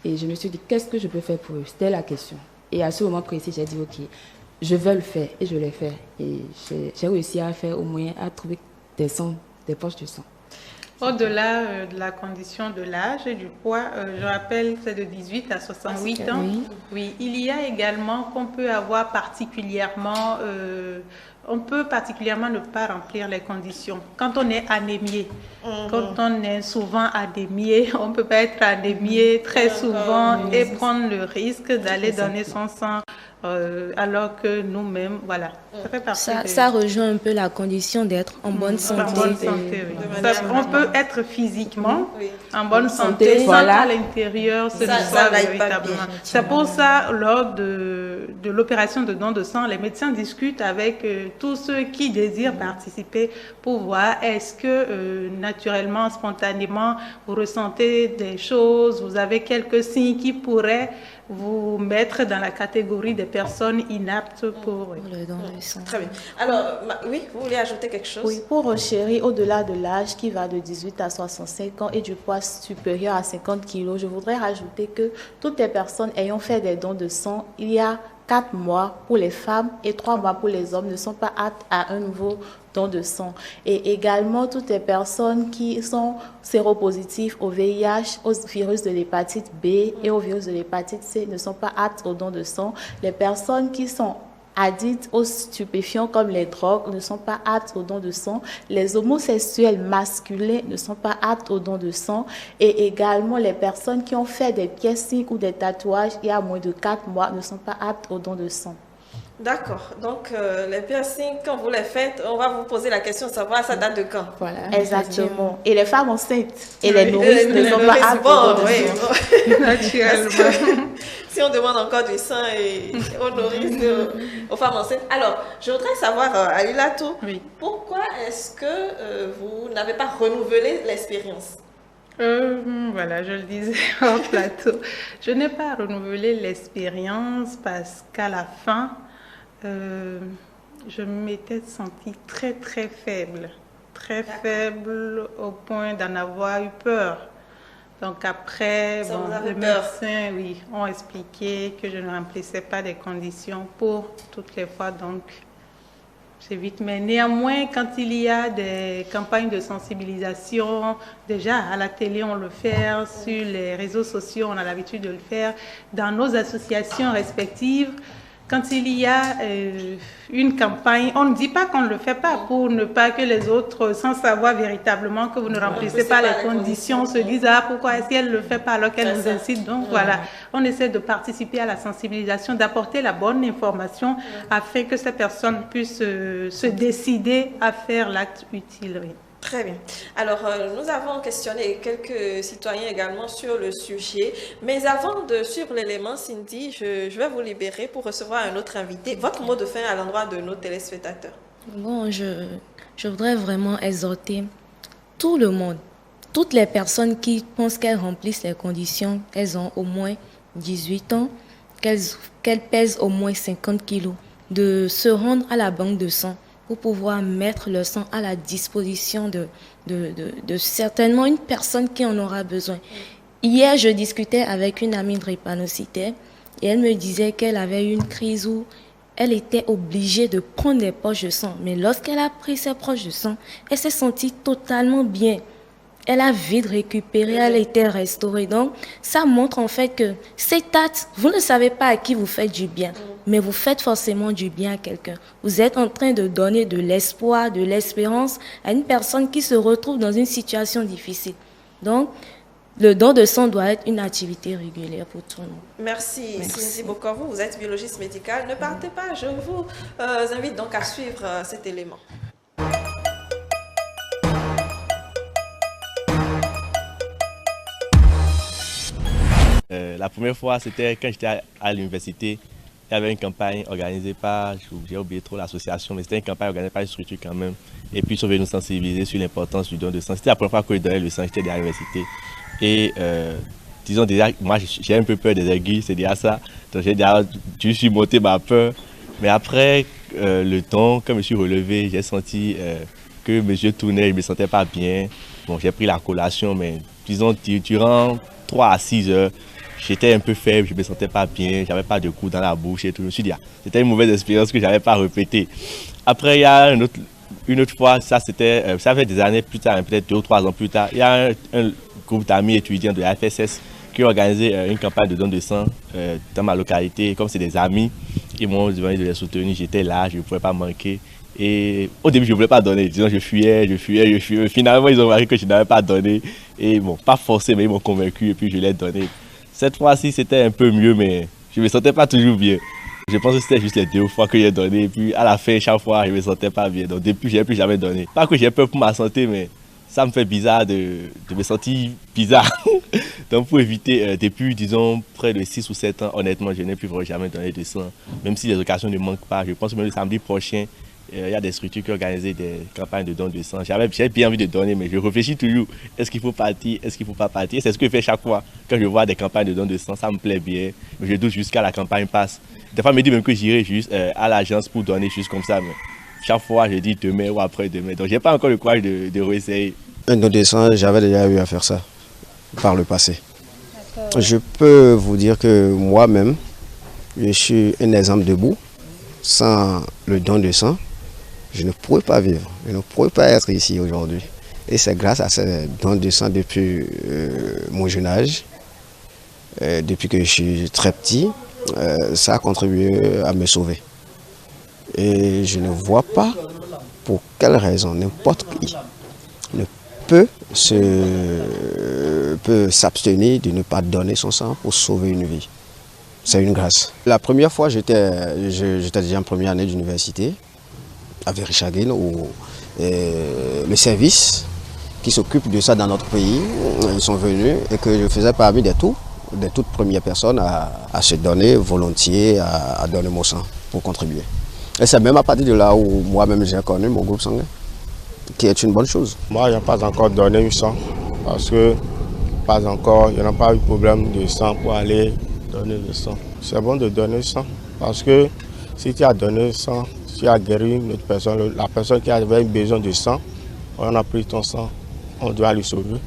Et je me suis dit, qu'est-ce que je peux faire pour eux? C'était la question. Et à ce moment précis, j'ai dit, ok, je veux le faire. Et je l'ai fait. Et j'ai réussi à faire au moins, à trouver des poches de sang.
Au-delà de la condition de l'âge et du poids, je rappelle que c'est de 18 à 68 ans. Oui, il y a également qu'on peut avoir particulièrement, on peut particulièrement ne pas remplir les conditions. Quand on est anémié, quand on est souvent anémié, on ne peut pas être anémié très souvent et prendre le risque d'aller donner son sang. Alors que nous-mêmes, voilà, ça fait partie
ça rejoint un peu la condition d'être en bonne santé.
En bonne santé, oui. On peut être physiquement en bonne santé sans qu'à l'intérieur ce ne soit véritablement. C'est pour ça, lors de l'opération de don de sang, les médecins discutent avec tous ceux qui désirent participer pour voir est-ce que naturellement, spontanément, vous ressentez des choses, vous avez quelques signes qui pourraient vous mettre dans la catégorie des personnes inaptes pour
le don de sang.
Très bien. Alors, oui, vous voulez ajouter quelque chose?
Oui, pour renchérir au-delà de l'âge qui va de 18 à 65 ans et du poids supérieur à 50 kg, je voudrais rajouter que toutes les personnes ayant fait des dons de sang, il y a 4 mois pour les femmes et 3 mois pour les hommes ne sont pas aptes à un nouveau don de sang. Et également, toutes les personnes qui sont séropositives au VIH, au virus de l'hépatite B et au virus de l'hépatite C ne sont pas aptes au don de sang. Les personnes qui sont addicts aux stupéfiants comme les drogues ne sont pas aptes au don de sang. Les homosexuels masculins ne sont pas aptes au don de sang. Et également, les personnes qui ont fait des piercings ou des tatouages il y a moins de 4 mois ne sont pas aptes au don de sang.
D'accord. Donc, les piercings, quand vous les faites, on va vous poser la question de savoir ça date de quand.
Voilà. Exactement. Et les femmes enceintes et les nourrices ne sont pas aptes au don de sang.
Naturellement.
Si on demande encore du sang aux nourrices, aux femmes enceintes. Alors, je voudrais savoir, Alilatou, pourquoi est-ce que vous n'avez pas renouvelé l'expérience?
Voilà, je le disais au plateau. Je n'ai pas renouvelé l'expérience parce qu'à la fin, je m'étais sentie très très faible au point d'en avoir eu peur. Donc après, les médecins ont expliqué que je ne remplissais pas les conditions pour toutes les fois, donc c'est vite. Mais néanmoins, quand il y a des campagnes de sensibilisation, déjà à la télé on le fait, sur les réseaux sociaux on a l'habitude de le faire, dans nos associations respectives, quand il y a une campagne, on ne dit pas qu'on ne le fait pas pour ne pas que les autres, sans savoir véritablement que vous ne remplissez pas les conditions, se disent « Ah, pourquoi est-ce qu'elle ne le fait pas alors qu'elle nous incite ?» Donc voilà, on essaie de participer à la sensibilisation, d'apporter la bonne information afin que ces personnes puissent se décider à faire l'acte utile. Oui.
Très bien. Alors, nous avons questionné quelques citoyens également sur le sujet. Mais avant de suivre l'élément, Cindy, je vais vous libérer pour recevoir un autre invité. Votre mot de fin à l'endroit de nos téléspectateurs.
Bon, je voudrais vraiment exhorter tout le monde, toutes les personnes qui pensent qu'elles remplissent les conditions, qu'elles ont au moins 18 ans, qu'elles pèsent au moins 50 kilos, de se rendre à la banque de sang pour pouvoir mettre le sang à la disposition de certainement une personne qui en aura besoin. Hier, je discutais avec une amie drépanocytaire et elle me disait qu'elle avait eu une crise où elle était obligée de prendre des poches de sang. Mais lorsqu'elle a pris ses poches de sang, elle s'est sentie totalement bien. Elle a vite récupéré, elle était restaurée. Donc, ça montre en fait que cet acte, vous ne savez pas à qui vous faites du bien, mais vous faites forcément du bien à quelqu'un. Vous êtes en train de donner de l'espoir, de l'espérance à une personne qui se retrouve dans une situation difficile. Donc, le don de sang doit être une activité régulière pour tout le monde.
Merci. Cindy Bokovo, vous êtes biologiste médical. Ne partez pas, je vous invite donc à suivre cet élément.
La première fois, c'était quand j'étais à l'université. Il y avait une campagne organisée par, j'ai oublié trop l'association, mais c'était une campagne organisée par une structure quand même. Et puis, ils sont venus nous sensibiliser sur l'importance du don de sang. C'était la première fois que je donnais le sang, j'étais à l'université. Et disons déjà, moi j'ai un peu peur des aiguilles, c'est déjà ça. Donc je suis monté ma peur. Mais après le temps, quand je me suis relevé, j'ai senti que mes yeux tournaient, je ne me sentais pas bien. Bon, j'ai pris la collation, mais disons durant 3 à 6 heures, j'étais un peu faible, je ne me sentais pas bien, j'avais pas de coups dans la bouche et tout. Je me suis dit, c'était une mauvaise expérience que je n'avais pas répétée. Après, il y a une autre fois, ça fait des années plus tard, peut-être 2 ou 3 ans plus tard, il y a un groupe d'amis étudiants de la FSS qui ont organisé une campagne de don de sang dans ma localité. Comme c'est des amis, ils m'ont demandé de les soutenir. J'étais là, je ne pouvais pas manquer. Et au début, je ne voulais pas donner. Disons, je fuyais. Finalement, ils ont remarqué que je n'avais pas donné. Et bon, pas forcé, mais ils m'ont convaincu et puis je l'ai donné. Cette fois-ci, c'était un peu mieux, mais je ne me sentais pas toujours bien. Je pense que c'était juste les 2 fois que j'ai donné. Et puis à la fin, chaque fois, je ne me sentais pas bien. Donc depuis, je n'ai plus jamais donné. Pas que j'ai peur pour ma santé, mais ça me fait bizarre de me sentir bizarre. Donc pour éviter, depuis disons près de 6 ou 7 ans, honnêtement, je n'ai plus jamais donné de sang. Même si les occasions ne manquent pas. Je pense que même le samedi prochain, il y a des structures qui ont organisé des campagnes de don de sang. J'ai bien envie de donner, mais je réfléchis toujours. Est-ce qu'il faut partir? Est-ce qu'il ne faut pas partir? C'est ce que je fais chaque fois. Quand je vois des campagnes de don de sang, ça me plaît bien. Mais je doute jusqu'à la campagne passe. Des fois, je me dis même que j'irai juste à l'agence pour donner juste comme ça. Mais chaque fois, je dis demain ou après-demain. Donc, je n'ai pas encore le courage de réessayer.
Un don de sang, j'avais déjà eu à faire ça par le passé. Je peux vous dire que moi-même, je suis un exemple debout. Sans le don de sang, je ne pourrais pas vivre. Je ne pourrais pas être ici aujourd'hui. Et c'est grâce à ce don de sang depuis mon jeune âge, depuis que je suis très petit, ça a contribué à me sauver. Et je ne vois pas pour quelle raison n'importe qui ne peut s'abstenir de ne pas donner son sang pour sauver une vie. C'est une grâce. La première fois, j'étais déjà en première année d'université à Verishagin, où le service qui s'occupe de ça dans notre pays, ils sont venus et que je faisais parmi des toutes premières personnes à se donner volontiers, à donner mon sang pour contribuer. Et c'est même à partir de là où moi-même j'ai connu mon groupe sanguin, qui est une bonne chose.
Moi, je n'ai pas encore donné du sang parce que pas encore, il n'y a pas eu de problème de sang pour aller donner le sang. C'est bon de donner le sang parce que si tu as donné le sang, tu as guéri une autre personne, la personne qui avait besoin de sang, on a pris ton sang, on doit lui sauver.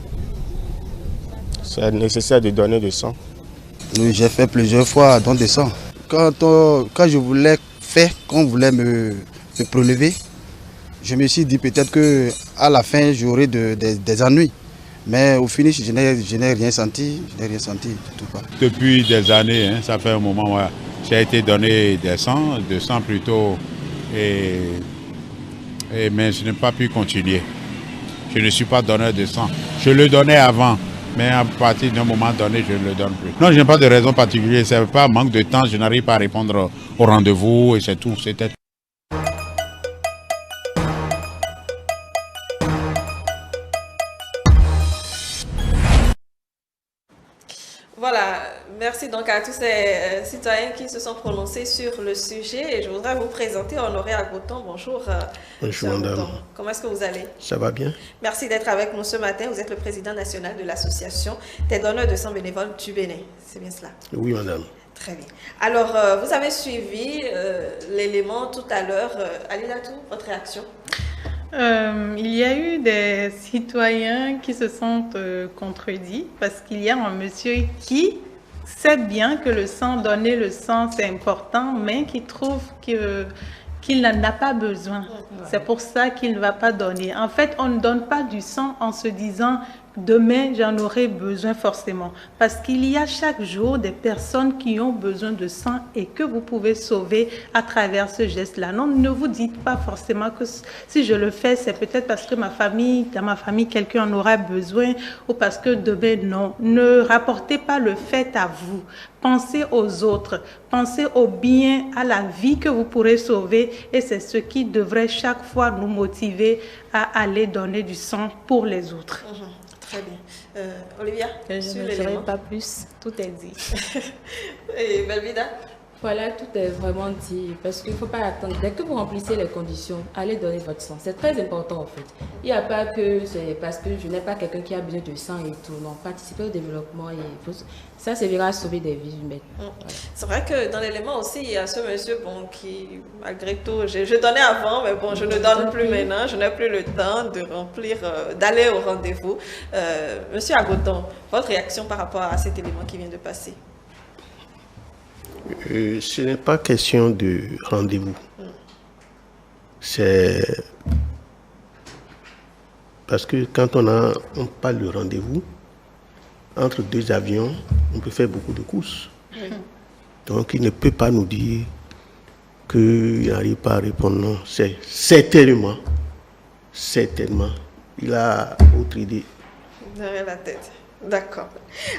C'est nécessaire de donner du sang.
Oui, j'ai fait plusieurs fois don de sang. Quand je voulais faire, qu'on voulait me prélever, je me suis dit peut-être qu'à la fin, j'aurais des ennuis. Mais au finish, je n'ai rien senti, du tout pas.
Depuis des années, ça fait un moment, ouais, j'ai été donné de sang plutôt, mais je n'ai pas pu continuer. Je ne suis pas donneur de sang. Je le donnais avant, mais à partir d'un moment donné, je ne le donne plus. Non, je n'ai pas de raison particulière, ce n'est pas manque de temps, je n'arrive pas à répondre au rendez-vous et c'est tout. C'était
Voilà, merci donc à tous ces citoyens qui se sont prononcés sur le sujet. Et je voudrais vous présenter Honoré Agoton. Bonjour.
Bonjour madame.
Comment est-ce que vous allez?
Ça va bien.
Merci d'être avec nous ce matin. Vous êtes le président national de l'association des donneurs de sang bénévoles du Bénin. C'est bien cela?
Oui madame.
Très bien. Alors, vous avez suivi l'élément tout à l'heure. Alilatou, votre réaction?
Il y a eu des citoyens qui se sentent contredits parce qu'il y a un monsieur qui sait bien que donner le sang, c'est important, mais qui trouve qu'il n'en a pas besoin. C'est pour ça qu'il ne va pas donner. En fait, on ne donne pas du sang en se disant demain, j'en aurai besoin forcément. Parce qu'il y a chaque jour des personnes qui ont besoin de sang et que vous pouvez sauver à travers ce geste-là. Non, ne vous dites pas forcément que si je le fais, c'est peut-être parce que dans ma famille, quelqu'un en aura besoin ou parce que demain, non. Ne rapportez pas le fait à vous. Pensez aux autres, pensez au bien, à la vie que vous pourrez sauver et c'est ce qui devrait chaque fois nous motiver à aller donner du sang pour les autres.
Très bien. Olivia,
je ne dirai pas plus, tout est dit.
Et Belvida?
Voilà, tout est vraiment dit, parce qu'il ne faut pas attendre. Dès que vous remplissez les conditions, allez donner votre sang. C'est très important en fait. Il n'y a pas que c'est parce que je n'ai pas quelqu'un qui a besoin de sang et tout. Non, participer au développement, ça servira à sauver des vies humaines. Voilà. C'est
vrai que dans l'élément aussi, il y a ce monsieur qui, malgré tout, je donnais avant, mais bon, je ne donne plus maintenant. Je n'ai plus le temps de d'aller au rendez-vous. Monsieur Agoton, votre réaction par rapport à cet élément qui vient de passer?
Ce n'est pas question de rendez-vous. C'est parce que quand on parle de rendez-vous, entre deux avions, on peut faire beaucoup de courses. Donc il ne peut pas nous dire qu'il n'arrive pas à répondre non. C'est certainement, il a autre idée.
Derrière la tête. D'accord.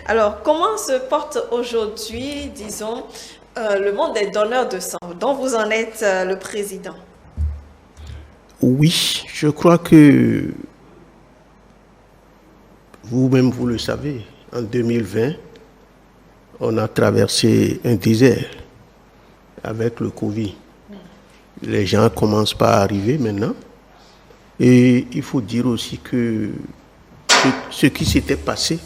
Alors, comment se porte aujourd'hui, disons, le monde des donneurs de sang, dont vous en êtes le président?
Oui, je crois que vous-même, vous le savez, en 2020, on a traversé un désert avec le Covid. Les gens commencent pas à arriver maintenant. Et il faut dire aussi que ce qui s'était passé,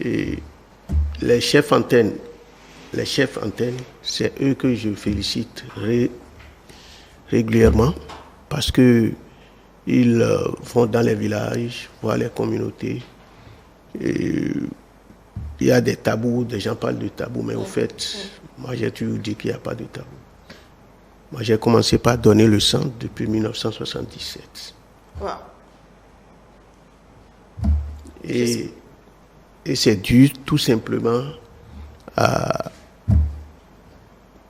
et les chefs antennes, c'est eux que je félicite régulièrement parce que ils vont dans les villages, voir les communautés. Et il y a des tabous, des gens parlent de tabous, mais au fait, moi j'ai toujours dit qu'il n'y a pas de tabou. Moi j'ai commencé par donner le sang depuis 1977.
Wow.
Et c'est dû tout simplement à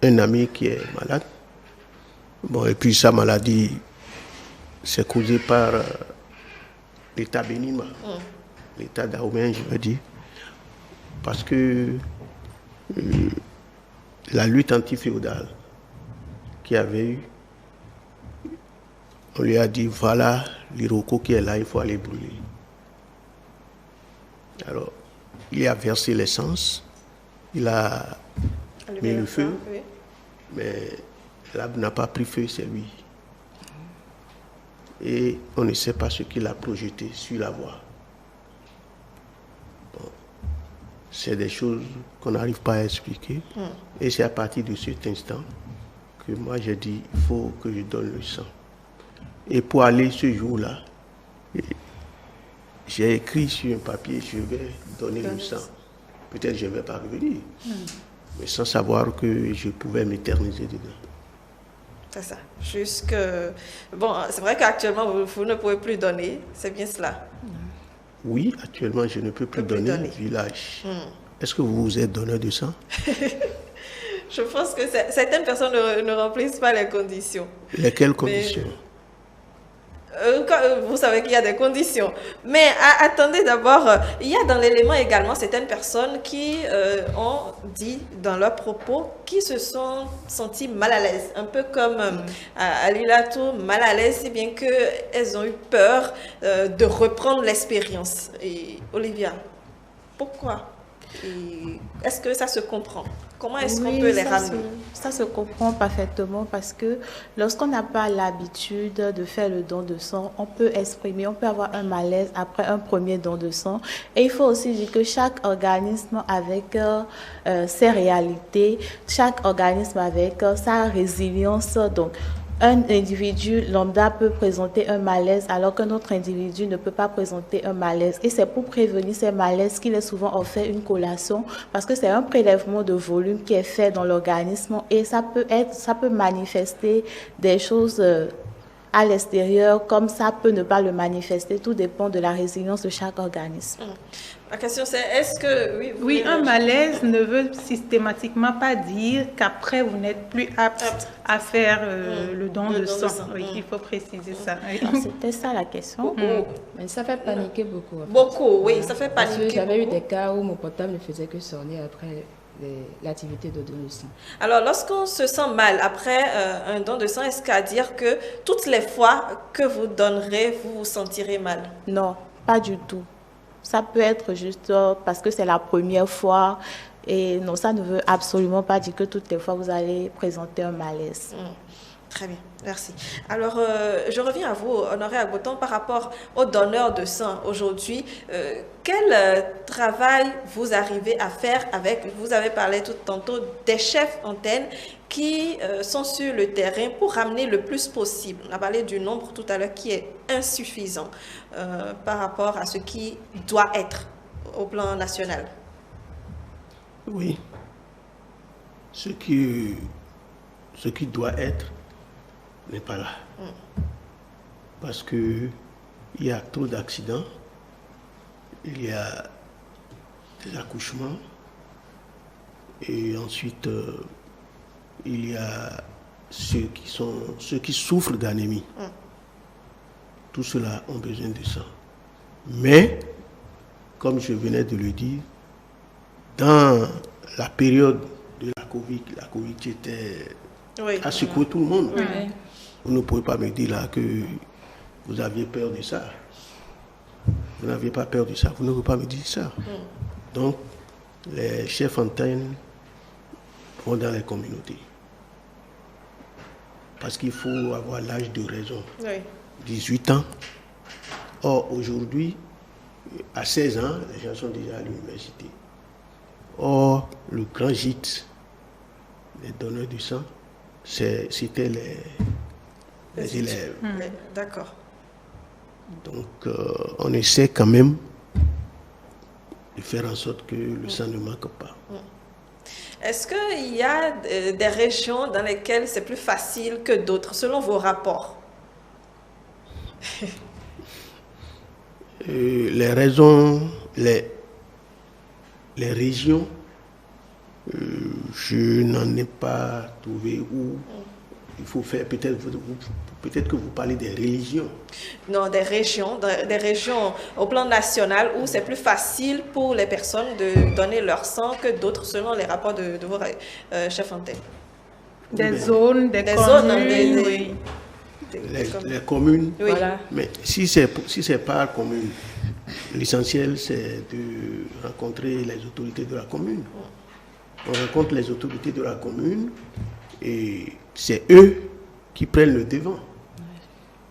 un ami qui est malade. Bon, et puis sa maladie, c'est causé par l'état béninois, l'état dahomey, je veux dire. Parce que la lutte antiféodale qu'il y avait eu, on lui a dit, voilà l'Iroko qui est là, il faut aller brûler. Alors, il a versé l'essence, il a mis le feu, mais l'arbre n'a pas pris feu, c'est lui. Et on ne sait pas ce qu'il a projeté sur la voie. Bon, c'est des choses qu'on n'arrive pas à expliquer. Et c'est à partir de cet instant que moi j'ai dit, il faut que je donne le sang. Et pour aller ce jour-là, j'ai écrit sur un papier, je vais donner le sang. Peut-être je ne vais pas revenir, mais sans savoir que je pouvais m'éterniser dedans.
C'est ça. Bon, c'est vrai qu'actuellement, vous ne pouvez plus donner, c'est bien cela?
Oui, actuellement, je ne peux plus donner au village. Est-ce que vous êtes donneur de sang?
Je pense que certaines personnes ne remplissent pas les conditions.
Lesquelles conditions?
Vous savez qu'il y a des conditions. Mais attendez d'abord, il y a dans l'élément également certaines personnes qui ont dit dans leurs propos qu'ils se sont sentis mal à l'aise. Un peu comme Alilatou, mal à l'aise, si bien qu'elles ont eu peur de reprendre l'expérience. Et Olivia, pourquoi? Est-ce que ça se comprend? Comment est-ce qu'on peut les ramener?
Ça se comprend parfaitement parce que lorsqu'on n'a pas l'habitude de faire le don de sang, on peut avoir un malaise après un premier don de sang. Et il faut aussi dire que chaque organisme avec ses réalités, chaque organisme avec sa résilience. Donc, un individu lambda peut présenter un malaise alors qu'un autre individu ne peut pas présenter un malaise. Et c'est pour prévenir ces malaises qu'il est souvent offert une collation parce que c'est un prélèvement de volume qui est fait dans l'organisme et ça peut manifester des choses à l'extérieur comme ça peut ne pas le manifester. Tout dépend de la résilience de chaque organisme.
La question c'est, est-ce que...
Oui, un malaise ne veut systématiquement pas dire qu'après vous n'êtes plus apte à faire le don de sang. Oui, il faut préciser ça. Oui.
C'était ça la question.
Mais ça fait paniquer beaucoup.
Beaucoup, oui, ça fait paniquer.
Parce que j'avais eu des cas où mon portable ne faisait que sonner après l'activité de don de sang.
Alors, lorsqu'on se sent mal après un don de sang, est-ce qu'à dire que toutes les fois que vous donnerez, vous vous sentirez mal?
Non, pas du tout. Ça peut être juste parce que c'est la première fois et non, ça ne veut absolument pas dire que toutes les fois vous allez présenter un malaise.
Très bien, merci. Alors, je reviens à vous, Honoré Agboton, par rapport aux donneurs de sang aujourd'hui. Quel travail vous arrivez à faire avec, vous avez parlé tout tantôt, des chefs antennes qui sont sur le terrain pour ramener le plus possible. On a parlé du nombre tout à l'heure qui est insuffisant par rapport à ce qui doit être au plan national.
Oui. Ce qui doit être n'est pas là. Parce qu'il y a trop d'accidents, il y a des accouchements, et ensuite il y a ceux qui souffrent d'anémie. Tout cela ont besoin de sang. Mais, comme je venais de le dire, dans la période de la Covid a secoué tout le monde.
Oui.
Vous ne pouvez pas me dire là que vous aviez peur de ça. Vous n'aviez pas peur de ça. Vous ne pouvez pas me dire ça. Donc, les chefs antennes vont dans les communautés. Parce qu'il faut avoir l'âge de raison. 18 ans. Or, aujourd'hui, à 16 ans, les gens sont déjà à l'université. Or, le grand gîte des donneurs du sang, c'était les élèves.
D'accord.
Donc, on essaie quand même de faire en sorte que le sang ne manque pas.
Est-ce qu'il y a des régions dans lesquelles c'est plus facile que d'autres, selon vos rapports?
Les raisons, les régions, je n'en ai pas trouvé où il faut faire, peut-être que vous parlez des religions.
Non, des régions au plan national où c'est plus facile pour les personnes de donner leur sang que d'autres selon les rapports de vos chefs antennes.
Des zones, des communes.
Les communes,
oui. Voilà.
Mais si c'est pas commune, l'essentiel c'est de rencontrer les autorités de la commune. On rencontre les autorités de la commune et c'est eux qui prennent le devant.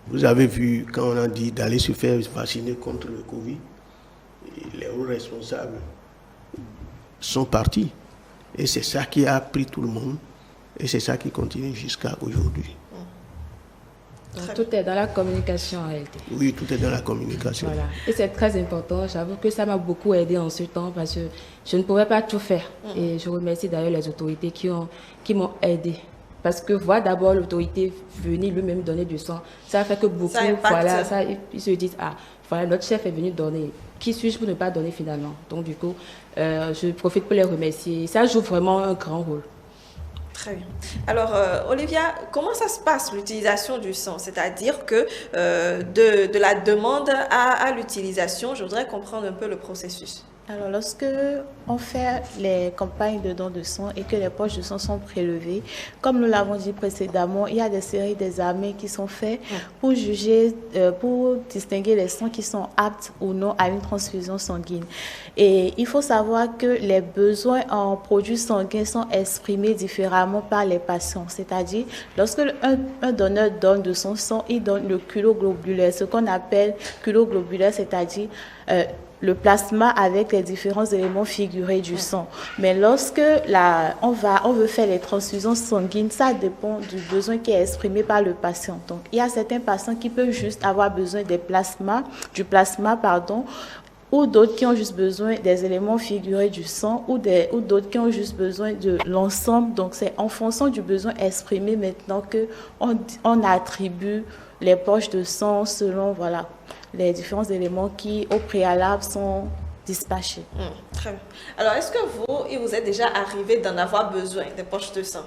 Vous avez vu quand on a dit d'aller se faire vacciner contre le Covid, les hauts responsables sont partis. Et c'est ça qui a pris tout le monde et c'est ça qui continue jusqu'à aujourd'hui.
Donc, tout est dans la communication en réalité.
Oui, tout est dans la communication.
Voilà. Et c'est très important. J'avoue que ça m'a beaucoup aidé en ce temps parce que je ne pouvais pas tout faire. Et je remercie d'ailleurs les autorités qui m'ont aidé. Parce que voir d'abord l'autorité venir lui-même donner du sang, ça a fait que beaucoup, ils se disent, ah, voilà, notre chef est venu donner. Qui suis-je pour ne pas donner finalement? Donc du coup, je profite pour les remercier. Ça joue vraiment un grand rôle.
Très bien. Alors, Olivia, comment ça se passe l'utilisation du sang? C'est-à-dire que de la demande à l'utilisation, je voudrais comprendre un peu le processus.
Alors, lorsque on fait les campagnes de don de sang et que les poches de sang sont prélevées, comme nous l'avons dit précédemment, il y a des séries d'examens qui sont faits pour juger, pour distinguer les sangs qui sont aptes ou non à une transfusion sanguine. Et il faut savoir que les besoins en produits sanguins sont exprimés différemment par les patients. C'est-à-dire, lorsque un donneur donne de son sang, il donne le culot globulaire, ce qu'on appelle culot globulaire, c'est-à-dire le plasma avec les différents éléments figurés du sang. Mais lorsque on veut faire les transfusions sanguines, ça dépend du besoin qui est exprimé par le patient. Donc, il y a certains patients qui peuvent juste avoir besoin du plasma, ou d'autres qui ont juste besoin des éléments figurés du sang, ou d'autres qui ont juste besoin de l'ensemble. Donc, c'est en fonction du besoin exprimé maintenant qu'on attribue les poches de sang selon les différents éléments qui, au préalable, sont dispatchés.
Très bien. Alors, est-ce que il vous est déjà arrivé d'en avoir besoin des poches de sang?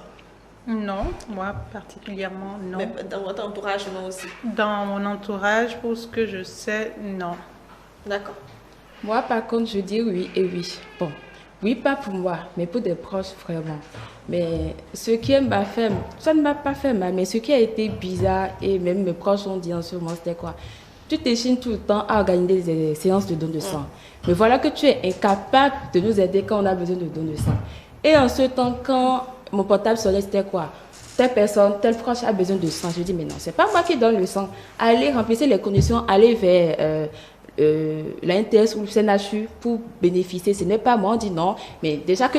Non, moi particulièrement, non.
Mais dans votre entourage, non aussi?
Dans mon entourage, pour ce que je sais, non.
D'accord.
Moi, par contre, je dis oui et oui. Bon, oui, pas pour moi, mais pour des proches, vraiment. Mais ce qui m'a fait, ça ne m'a pas fait mal, mais ce qui a été bizarre, et même mes proches ont dit en ce moment, c'était quoi? Tu t'échines tout le temps à organiser des séances de don de sang. Mais voilà que tu es incapable de nous aider quand on a besoin de don de sang. Et en ce temps, quand mon portable sonnait, c'était quoi? Telle personne, tel proche a besoin de sang. Je dis, mais non, c'est pas moi qui donne le sang. Allez remplir les conditions, allez vers l'ANTS ou le CNHU pour bénéficier. Ce n'est pas moi. On dit non. Mais déjà que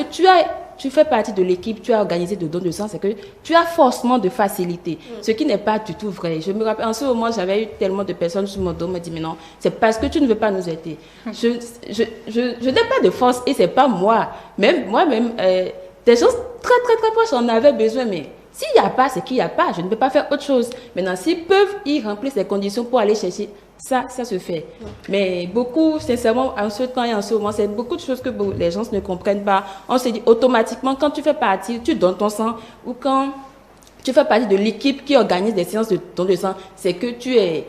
tu fais partie de l'équipe, tu as organisé de don de sang, c'est que tu as forcément de facilité. Ce qui n'est pas du tout vrai. Je me rappelle, en ce moment, j'avais eu tellement de personnes sur mon dos me dit, mais non, c'est parce que tu ne veux pas nous aider. Je n'ai pas de force et c'est pas moi. Moi-même, des choses très, très, très proches, j'en avais besoin, mais s'il n'y a pas, c'est qu'il n'y a pas. Je ne peux pas faire autre chose. Maintenant, s'ils peuvent y remplir ces conditions pour aller chercher, ça se fait. Mais beaucoup, sincèrement, en ce temps et en ce moment, c'est beaucoup de choses que les gens ne comprennent pas. On se dit automatiquement, quand tu fais partie, tu donnes ton sang, ou quand tu fais partie de l'équipe qui organise des séances de don de sang, c'est que tu es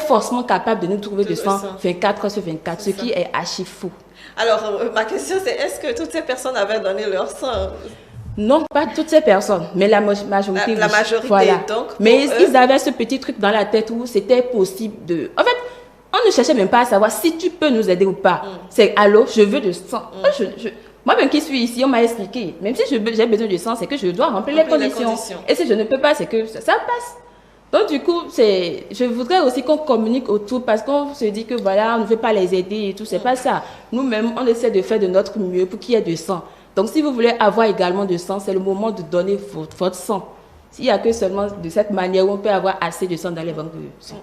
forcément capable de nous trouver de sang 24 heures sur 24, ce qui est archi faux.
Alors, ma question, c'est est-ce que toutes ces personnes avaient donné leur sang?
Non, pas toutes ces personnes, mais la majorité.
La majorité,
voilà.
donc.
Mais ils avaient ce petit truc dans la tête où c'était possible de... En fait, on ne cherchait même pas à savoir si tu peux nous aider ou pas. C'est allô, je veux de sang. Moi-même qui suis ici, on m'a expliqué. Même si j'ai besoin de sang, c'est que je dois remplir les conditions. Et si je ne peux pas, c'est que ça passe. Donc du coup, je voudrais aussi qu'on communique autour parce qu'on se dit que voilà, on ne veut pas les aider et tout. C'est pas ça. Nous-mêmes, on essaie de faire de notre mieux pour qu'il y ait de sang. Donc, si vous voulez avoir également de sang, c'est le moment de donner votre sang. S'il n'y a que seulement de cette manière où on peut avoir assez de sang dans les banques de sang.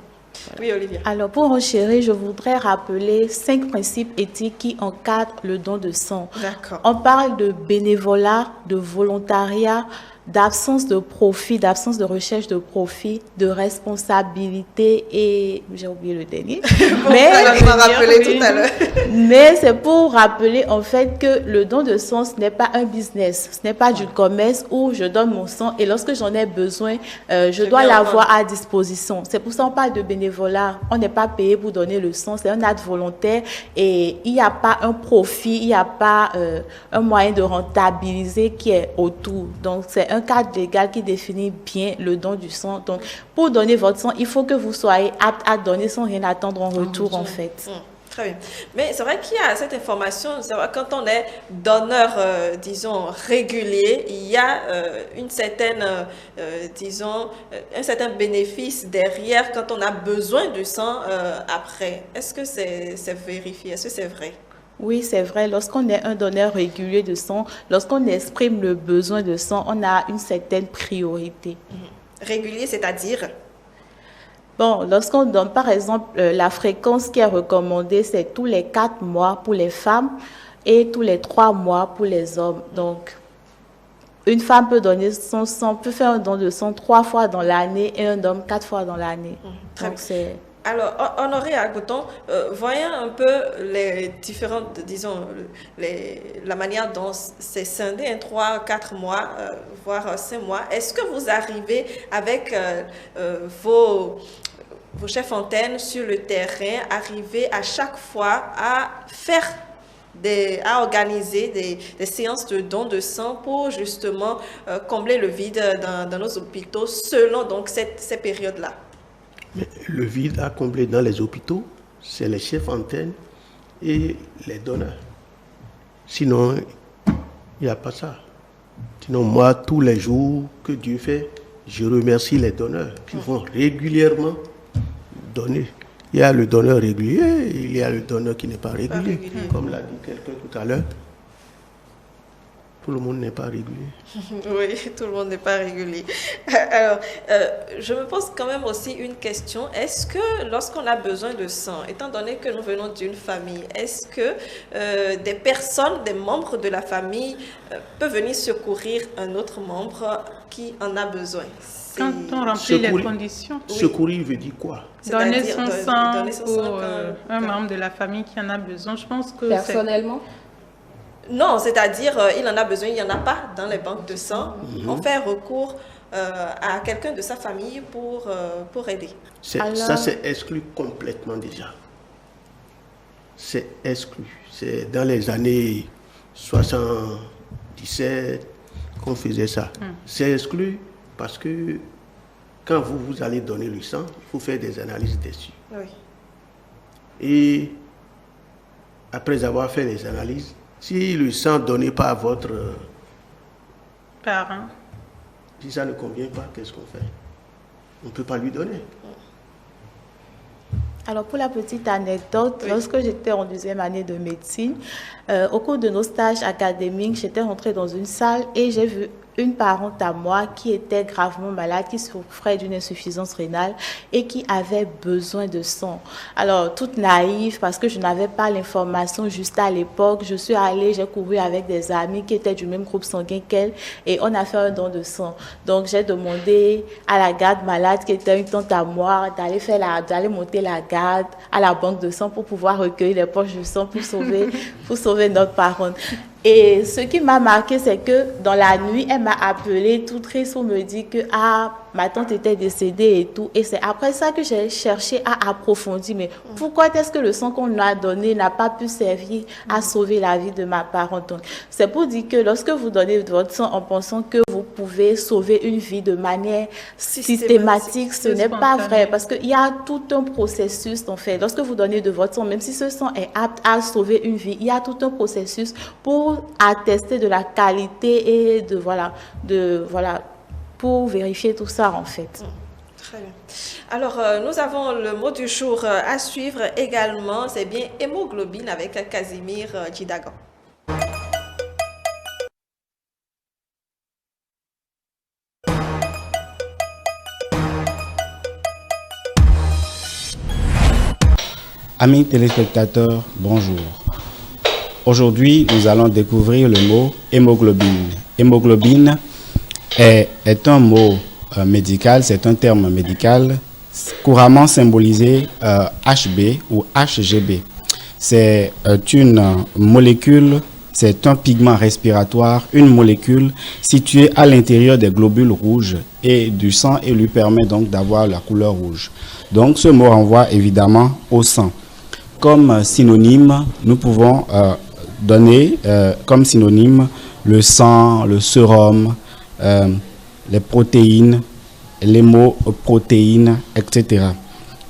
Voilà. Oui, Olivia.
Alors, pour enchérir, je voudrais rappeler 5 principes éthiques qui encadrent le don de sang.
D'accord.
On parle de bénévolat, de volontariat, d'absence de profit, d'absence de recherche de profit, de responsabilité et... J'ai oublié le dernier.
Mais on m'a rappelé tout à l'heure.
Mais c'est pour rappeler en fait que le don de sang, ce n'est pas un business, ce n'est pas du commerce où je donne mon sang et lorsque j'en ai besoin, je dois l'avoir à disposition. C'est pour ça qu'on parle de bénévolat. On n'est pas payé pour donner le sang, c'est un acte volontaire et il n'y a pas un profit, il n'y a pas un moyen de rentabiliser qui est autour. Donc c'est un cadre légal qui définit bien le don du sang. Donc, pour donner votre sang, il faut que vous soyez apte à donner sans rien attendre en retour, en fait.
Très bien. Mais c'est vrai qu'il y a cette information, c'est vrai, quand on est donneur, disons, régulier, il y a une certaine, disons, un certain bénéfice derrière quand on a besoin du sang après. Est-ce que c'est vérifié? Est-ce que c'est vrai?
Oui, c'est vrai. Lorsqu'on est un donneur régulier de sang, lorsqu'on exprime le besoin de sang, on a une certaine priorité.
Régulier, c'est-à-dire?
Bon, lorsqu'on donne, par exemple, la fréquence qui est recommandée, c'est tous les 4 mois pour les femmes et tous les 3 mois pour les hommes. Donc, une femme peut donner son sang, peut faire un don de sang 3 fois dans l'année et un homme 4 fois dans l'année.
Très bien. Alors, Honoré Agouton, voyons un peu les différentes, disons, la manière dont c'est scindé, 3, 4 mois, voire 5 mois. Est-ce que vous arrivez avec vos chefs antennes sur le terrain, arriver à chaque fois à faire à organiser des séances de don de sang pour justement combler le vide dans nos hôpitaux selon donc ces périodes-là?
Mais le vide à combler dans les hôpitaux, c'est les chefs antennes et les donneurs. Sinon, il n'y a pas ça. Sinon, moi, tous les jours que Dieu fait, je remercie les donneurs qui vont régulièrement donner. Il y a le donneur régulier, il y a le donneur qui n'est pas régulier. Comme l'a dit quelqu'un tout à l'heure. Tout le monde n'est pas régulier.
Oui, tout le monde n'est pas régulier. Alors, je me pose quand même aussi une question. Est-ce que lorsqu'on a besoin de sang, étant donné que nous venons d'une famille, est-ce que des personnes, des membres de la famille peuvent venir secourir un autre membre qui en a besoin?
Quand on remplit les conditions.
Secourir veut dire quoi?
Donner son sang pour un membre de la famille qui en a besoin. Je pense que
personnellement.
Non, c'est-à-dire, il en a besoin, il n'y en a pas dans les banques de sang. On fait recours à quelqu'un de sa famille pour aider.
Ça, c'est exclu complètement déjà. C'est exclu. C'est dans les années 77 qu'on faisait ça. C'est exclu parce que quand vous allez donner le sang, il faut faire des analyses dessus.
Oui.
Et après avoir fait les analyses, si le sang donné par votre
parent,
si ça ne convient pas, qu'est-ce qu'on fait? On ne peut pas lui donner.
Alors, pour la petite anecdote, lorsque j'étais en 2e année de médecine, au cours de nos stages académiques, j'étais rentrée dans une salle et j'ai vu une parente à moi qui était gravement malade, qui souffrait d'une insuffisance rénale et qui avait besoin de sang. Alors, toute naïve, parce que je n'avais pas l'information juste à l'époque, je suis allée, j'ai couru avec des amis qui étaient du même groupe sanguin qu'elle et on a fait un don de sang. Donc, j'ai demandé à la garde malade, qui était une tante à moi, d'aller monter la garde à la banque de sang pour pouvoir recueillir les poches de sang pour sauver notre parente. Et ce qui m'a marqué, c'est que dans la nuit, elle m'a appelée tout triste pour me dire que ma tante était décédée et tout. Et c'est après ça que j'ai cherché à approfondir. Mais pourquoi est-ce que le sang qu'on nous a donné n'a pas pu servir à sauver la vie de ma parente? Donc, c'est pour dire que lorsque vous donnez votre sang en pensant que vous pouvez sauver une vie de manière systématique, ce n'est pas vrai. Parce qu'il y a tout un processus, en fait. Lorsque vous donnez de votre sang, même si ce sang est apte à sauver une vie, il y a tout un processus pour attester de la qualité et pour vérifier tout ça en fait.
Très bien. Alors, nous avons le mot du jour à suivre également, c'est bien hémoglobine avec Casimir Djidagan.
Amis téléspectateurs, bonjour. Aujourd'hui, nous allons découvrir le mot hémoglobine. Hémoglobine est un mot médical, c'est un terme médical couramment symbolisé HB ou HGB. C'est une molécule, c'est un pigment respiratoire, une molécule située à l'intérieur des globules rouges et du sang et lui permet donc d'avoir la couleur rouge. Donc ce mot renvoie évidemment au sang. Comme synonyme, nous pouvons donner comme synonyme le sang, le sérum, les protéines, l'hémoprotéine, etc.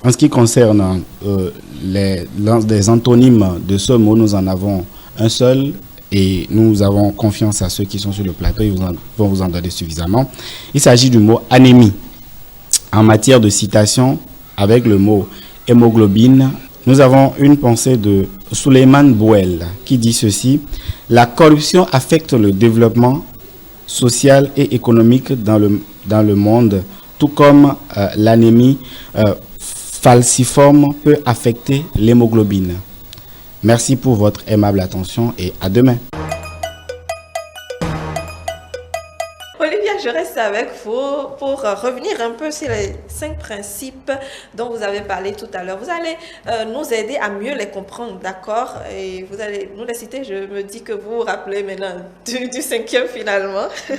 En ce qui concerne les antonymes de ce mot, nous en avons un seul et nous avons confiance à ceux qui sont sur le plateau, ils vont vous en donner suffisamment. Il s'agit du mot anémie. En matière de citation, avec le mot hémoglobine, nous avons une pensée de Souleymane Bouel qui dit ceci: la corruption affecte le développement social et économique dans le monde, tout comme l'anémie falciforme peut affecter l'hémoglobine. Merci pour votre aimable attention et à demain.
Olivia, je reste avec vous pour revenir un peu sur les 5 principes dont vous avez parlé tout à l'heure. Vous allez nous aider à mieux les comprendre, d'accord? Et vous allez nous les citer. Je me dis que vous vous rappelez maintenant du 5e finalement.
Oui.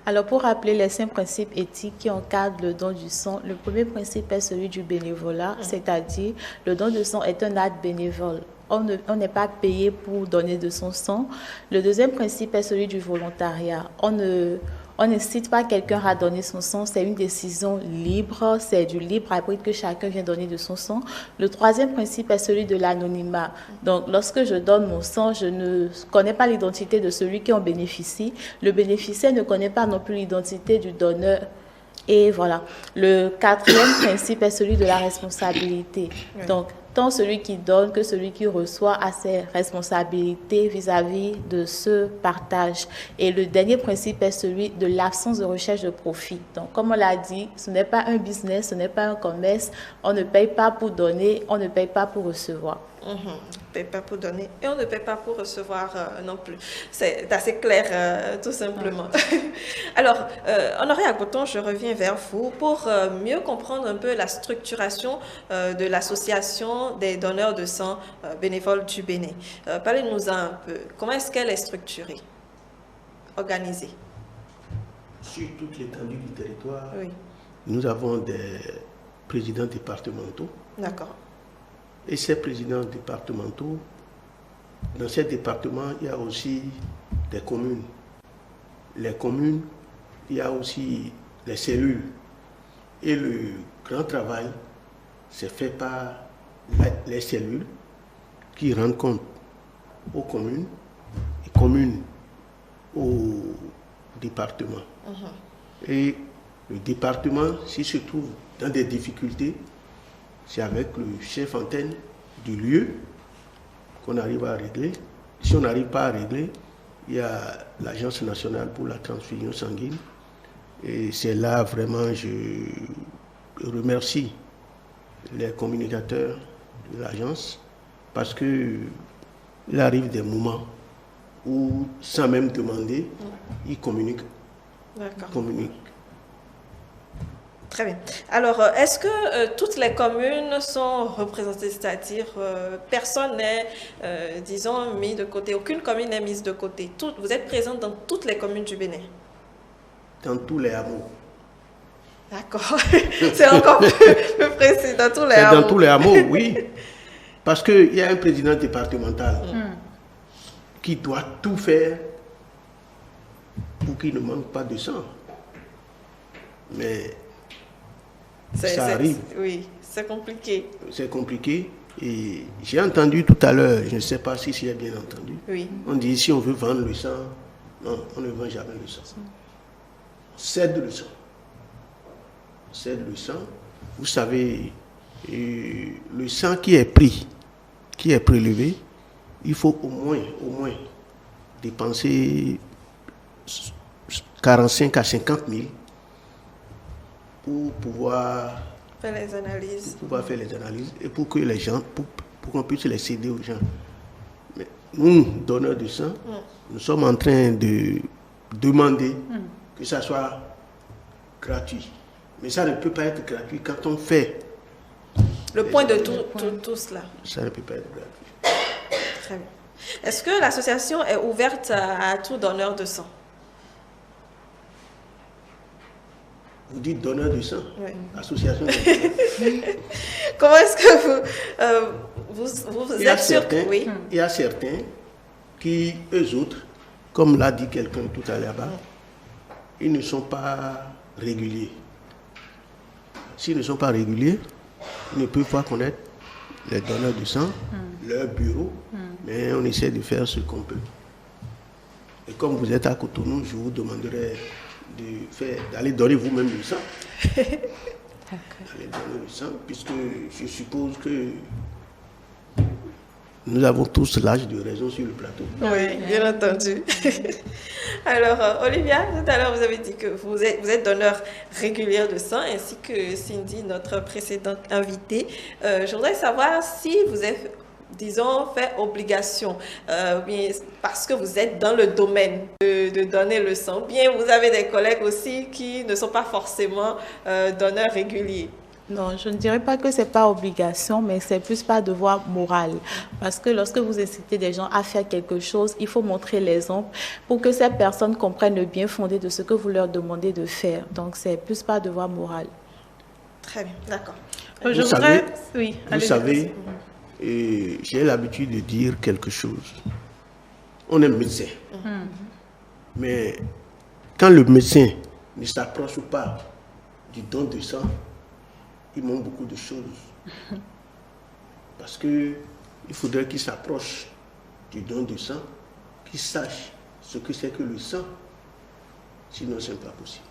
Alors, pour rappeler les 5 principes éthiques qui encadrent le don du sang, le premier principe est celui du bénévolat, c'est-à-dire le don de sang est un acte bénévole. On n'est pas payé pour donner de son sang. Le deuxième principe est celui du volontariat. On n'incite pas quelqu'un à donner son sang, c'est une décision libre, c'est du libre arbitre que chacun vient donner de son sang. Le troisième principe est celui de l'anonymat. Donc, lorsque je donne mon sang, je ne connais pas l'identité de celui qui en bénéficie. Le bénéficiaire ne connaît pas non plus l'identité du donneur Et voilà. Le quatrième principe est celui de la responsabilité.
Oui.
Donc, tant celui qui donne que celui qui reçoit a ses responsabilités vis-à-vis de ce partage. Et le dernier principe est celui de l'absence de recherche de profit. Donc, comme on l'a dit, ce n'est pas un business, ce n'est pas un commerce. On ne paye pas pour donner, on ne paye pas pour recevoir.
On ne paye pas pour donner et on ne paye pas pour recevoir non plus. C'est assez clair, tout simplement. Alors, Honoré Agoton, je reviens vers vous pour mieux comprendre un peu la structuration de l'association des donneurs de sang bénévoles du Bénin. Parlez-nous un peu. Comment est-ce qu'elle est structurée, organisée?
Sur toute l'étendue du territoire,
oui.
Nous avons des présidents départementaux.
D'accord.
Et ces présidents départementaux, dans ces départements, il y a aussi des communes. Les communes, il y a aussi les cellules. Et le grand travail, c'est fait par les cellules qui rendent compte aux communes et communes au département. Et le département, s'il se trouve dans des difficultés, c'est avec le chef antenne du lieu qu'on arrive à régler. Si on n'arrive pas à régler, il y a l'Agence nationale pour la transfusion sanguine. Et c'est là vraiment, je remercie les communicateurs de l'agence parce qu'il arrive des moments où, sans même demander, ils communiquent.
D'accord.
Communiquent.
Très bien. Alors, est-ce que toutes les communes sont représentées, c'est-à-dire personne n'est, disons, mis de côté, aucune commune n'est mise de côté. Vous êtes présente dans toutes les communes du Bénin?
Dans tous les hameaux.
D'accord. C'est encore plus précis, dans tous les hameaux.
Dans tous les hameaux, oui. Parce qu'il y a un président départemental qui doit tout faire pour qu'il ne manque pas de sang. Mais ça arrive.
Oui, c'est compliqué.
C'est compliqué. Et j'ai entendu tout à l'heure, je ne sais pas si c'est bien entendu,
oui.
On dit si on veut vendre le sang, non, on ne vend jamais le sang. On cède le sang. On cède le sang. Vous savez, le sang qui est pris, qui est prélevé, il faut au moins dépenser 45 à 50 000 pour pouvoir
faire les analyses.
Et pour que les gens, pour qu'on puisse les céder aux gens. Mais nous, donneurs de sang, nous sommes en train de demander que ça soit gratuit. Mais ça ne peut pas être gratuit quand on fait
le point de tout cela.
Ça ne peut pas être gratuit.
Très bien. Est-ce que l'association est ouverte à tout donneur de sang?
Vous dites donneur de sang,
oui.
Association de sang.
Comment est-ce que vous êtes sûr que oui?
Il y a certains qui, eux autres, comme l'a dit quelqu'un tout à l'heure, ils ne sont pas réguliers. S'ils ne sont pas réguliers, ils ne peuvent pas connaître les donneurs de sang, leur bureau, mais on essaie de faire ce qu'on peut. Et comme vous êtes à Cotonou, je vous demanderai d'aller donner vous-même le sang. D'aller donner le sang, puisque je suppose que nous avons tous l'âge de raison sur le plateau.
Oui, bien entendu. Alors, Olivia, tout à l'heure, vous avez dit que vous êtes donneur régulier de sang, ainsi que Cindy, notre précédente invitée. Je voudrais savoir si vous êtes, disons, fait obligation, bien, parce que vous êtes dans le domaine de donner le sang, bien vous avez des collègues aussi qui ne sont pas forcément donneurs réguliers.
Non, je ne dirais pas que ce n'est pas obligation, mais c'est plus pas devoir moral. Parce que lorsque vous incitez des gens à faire quelque chose, il faut montrer l'exemple pour que ces personnes comprennent le bien fondé de ce que vous leur demandez de faire. Donc, c'est plus pas devoir moral.
Très bien, d'accord.
Vous savez, j'ai l'habitude de dire quelque chose. On est médecin. Mais quand le médecin ne s'approche pas du don de sang, il manque beaucoup de choses. Parce qu'il faudrait qu'il s'approche du don de sang, qu'il sache ce que c'est que le sang. Sinon, ce n'est pas possible.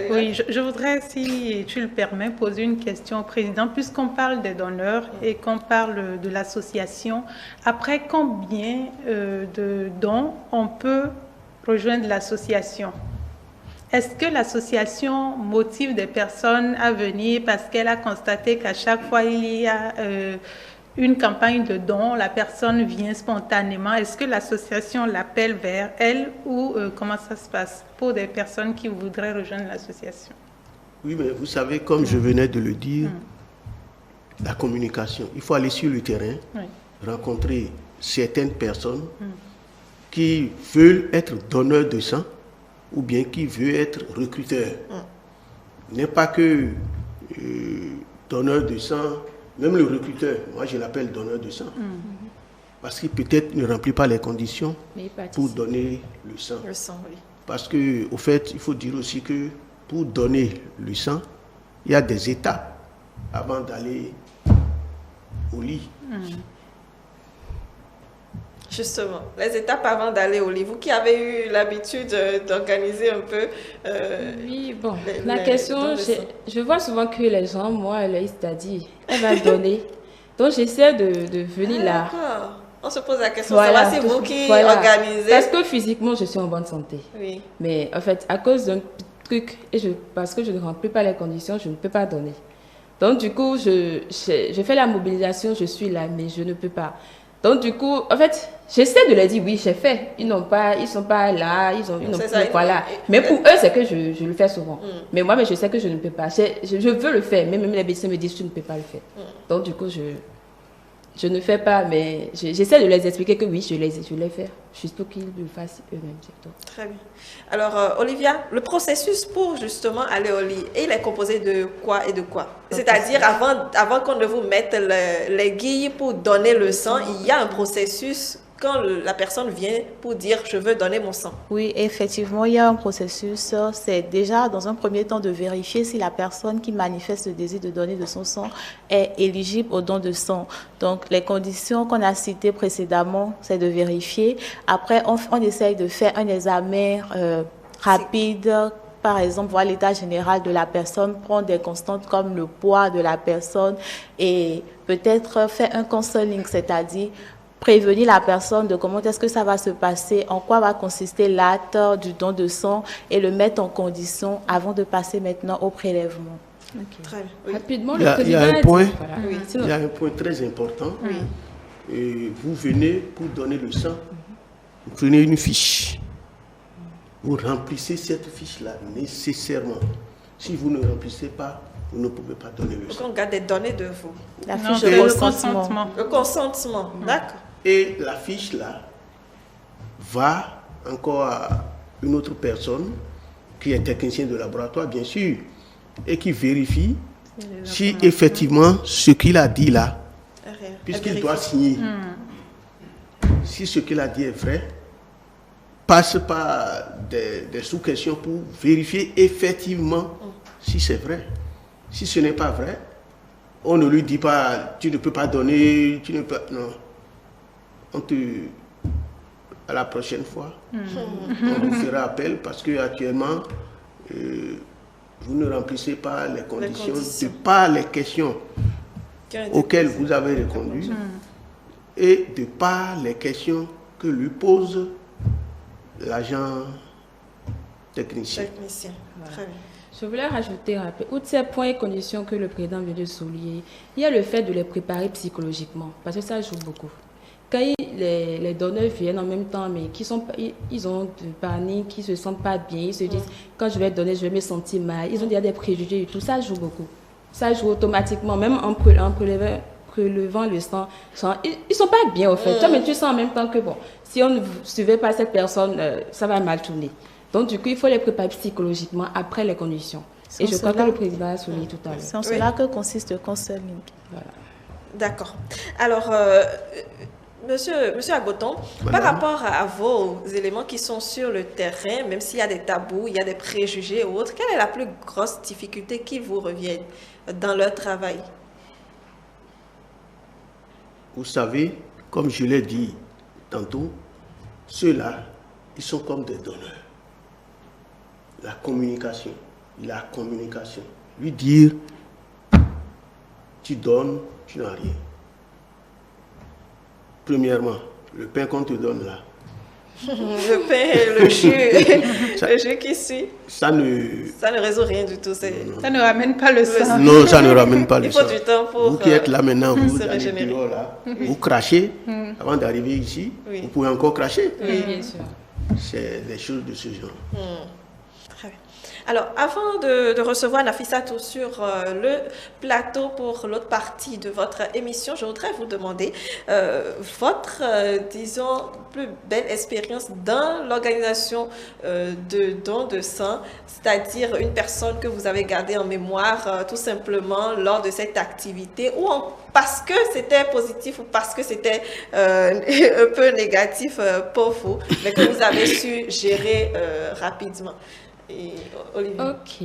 Oui, je voudrais, si tu le permets, poser une question au président, puisqu'on parle des donneurs et qu'on parle de l'association. Après combien de dons on peut rejoindre l'association? Est-ce que l'association motive des personnes à venir parce qu'elle a constaté qu'à chaque fois il y a une campagne de dons, la personne vient spontanément? Est-ce que l'association l'appelle vers elle ou comment ça se passe pour des personnes qui voudraient rejoindre l'association?
Oui, mais vous savez, comme je venais de le dire, la communication, il faut aller sur le terrain, rencontrer certaines personnes qui veulent être donneurs de sang ou bien qui veulent être recruteurs. Il n'est pas que donneur de sang. Même le recruteur, moi je l'appelle donneur de sang. Parce qu'il peut-être ne remplit pas les conditions pour donner le sang.
Le sang, oui.
Parce qu'au fait, il faut dire aussi que pour donner le sang, il y a des étapes avant d'aller au lit.
Justement, les étapes avant d'aller au lit. Vous qui avez eu l'habitude d'organiser un peu...
oui, bon, la question, je vois souvent que les gens, moi, leur c'est-à-dire, elle va donner. Donc, j'essaie de venir là.
D'accord. On se pose la question, voilà, c'est vous qui organisez.
Parce que physiquement, je suis en bonne santé.
Oui.
Mais en fait, à cause d'un truc, parce que je ne remplis pas les conditions, je ne peux pas donner. Donc, du coup, je fais la mobilisation, je suis là, mais je ne peux pas. Donc, du coup, en fait, j'essaie de leur dire, oui, j'ai fait. Ils sont pas là, ils n'ont pas là. Mais pour eux, c'est que je le fais souvent. Mais moi, je sais que je ne peux pas. Je veux le faire, mais même les médecins me disent, tu ne peux pas le faire. Donc, du coup, je ne fais pas, mais j'essaie de les expliquer que oui, je les fais. Juste pour qu'ils le fassent eux-mêmes.
Très bien. Alors, Olivia, le processus pour justement aller au lit, il est composé de quoi et de quoi? C'est-à-dire, avant qu'on ne vous mette les guilles pour donner le sang, il y a un processus quand la personne vient pour dire « je veux donner mon sang ».
Oui, effectivement, il y a un processus. C'est déjà, dans un premier temps, de vérifier si la personne qui manifeste le désir de donner de son sang est éligible au don de sang. Donc, les conditions qu'on a citées précédemment, c'est de vérifier. Après, on essaye de faire un examen rapide. Par exemple, voir l'état général de la personne, prendre des constantes comme le poids de la personne et peut-être faire un counseling, c'est-à-dire prévenir la personne de comment est-ce que ça va se passer, en quoi va consister l'acte du don de sang et le mettre en condition avant de passer maintenant au prélèvement.
Très bien.
Oui. Rapidement,
il y a un point très important. Vous venez pour donner le sang, vous prenez une fiche. Vous remplissez cette fiche-là nécessairement. Si vous ne remplissez pas, vous ne pouvez pas donner le sang.
On garde des données de vous.
La fiche de consentement.
Le consentement, d'accord.
Et la fiche-là va encore à une autre personne qui est technicien de laboratoire, bien sûr, et qui vérifie si effectivement ce qu'il a dit là, puisqu'il doit signer, si ce qu'il a dit est vrai, passe par des sous-questions pour vérifier effectivement si c'est vrai. Si ce n'est pas vrai, on ne lui dit pas tu ne peux pas donner, tu ne peux... Non. À la prochaine fois, on vous fera appel parce que actuellement, vous ne remplissez pas les conditions, de par les questions auxquelles vous avez répondu et de par les questions que lui pose l'agent technicien.
Très bien.
Je voulais rajouter un peu, outre ces points et conditions que le président vient de souligner, il y a le fait de les préparer psychologiquement, parce que ça joue beaucoup. Quand les donneurs viennent en même temps, mais ils ont du panique, qui ne se sentent pas bien, ils se disent, quand je vais donner, je vais me sentir mal, ils ont déjà des préjugés et tout, ça joue beaucoup. Ça joue automatiquement, même en prélevant le sang, ils ne sont pas bien au fait. Toi, mais tu sens en même temps que, bon, si on ne suivait pas cette personne, ça va mal tourner. Donc, du coup, il faut les préparer psychologiquement après les conditions. Et je crois que le président a souligné tout à l'heure.
C'est en cela que consiste le counseling.
Voilà. D'accord. Alors, Monsieur Agoton, par rapport à vos éléments qui sont sur le terrain, même s'il y a des tabous, il y a des préjugés et autres, quelle est la plus grosse difficulté qui vous revient dans leur travail?
Vous savez, comme je l'ai dit tantôt, ceux-là, ils sont comme des donneurs. La communication, la communication. Lui dire, tu donnes, tu n'as rien. Premièrement, le pain qu'on te donne là.
Le pain, le jus, le jus qui suit.
Ça ne
résout rien du tout. Ça
ne ramène pas le sang.
Non, ça ne ramène pas le sang.
Il faut du temps pour
vous qui êtes là maintenant, vous
se
allez
régénérer.
dehors, là, vous crachez avant d'arriver ici. Vous pouvez encore cracher.
Oui, bien sûr.
C'est des choses de ce genre.
Très bien. Alors, avant de recevoir Nafissatou sur le plateau pour l'autre partie de votre émission, je voudrais vous demander votre, disons, plus belle expérience dans l'organisation de dons de sang, c'est-à-dire une personne que vous avez gardée en mémoire tout simplement lors de cette activité, ou parce que c'était positif ou parce que c'était un peu négatif pour vous, mais que vous avez su gérer rapidement. Et Olivier.
Ok,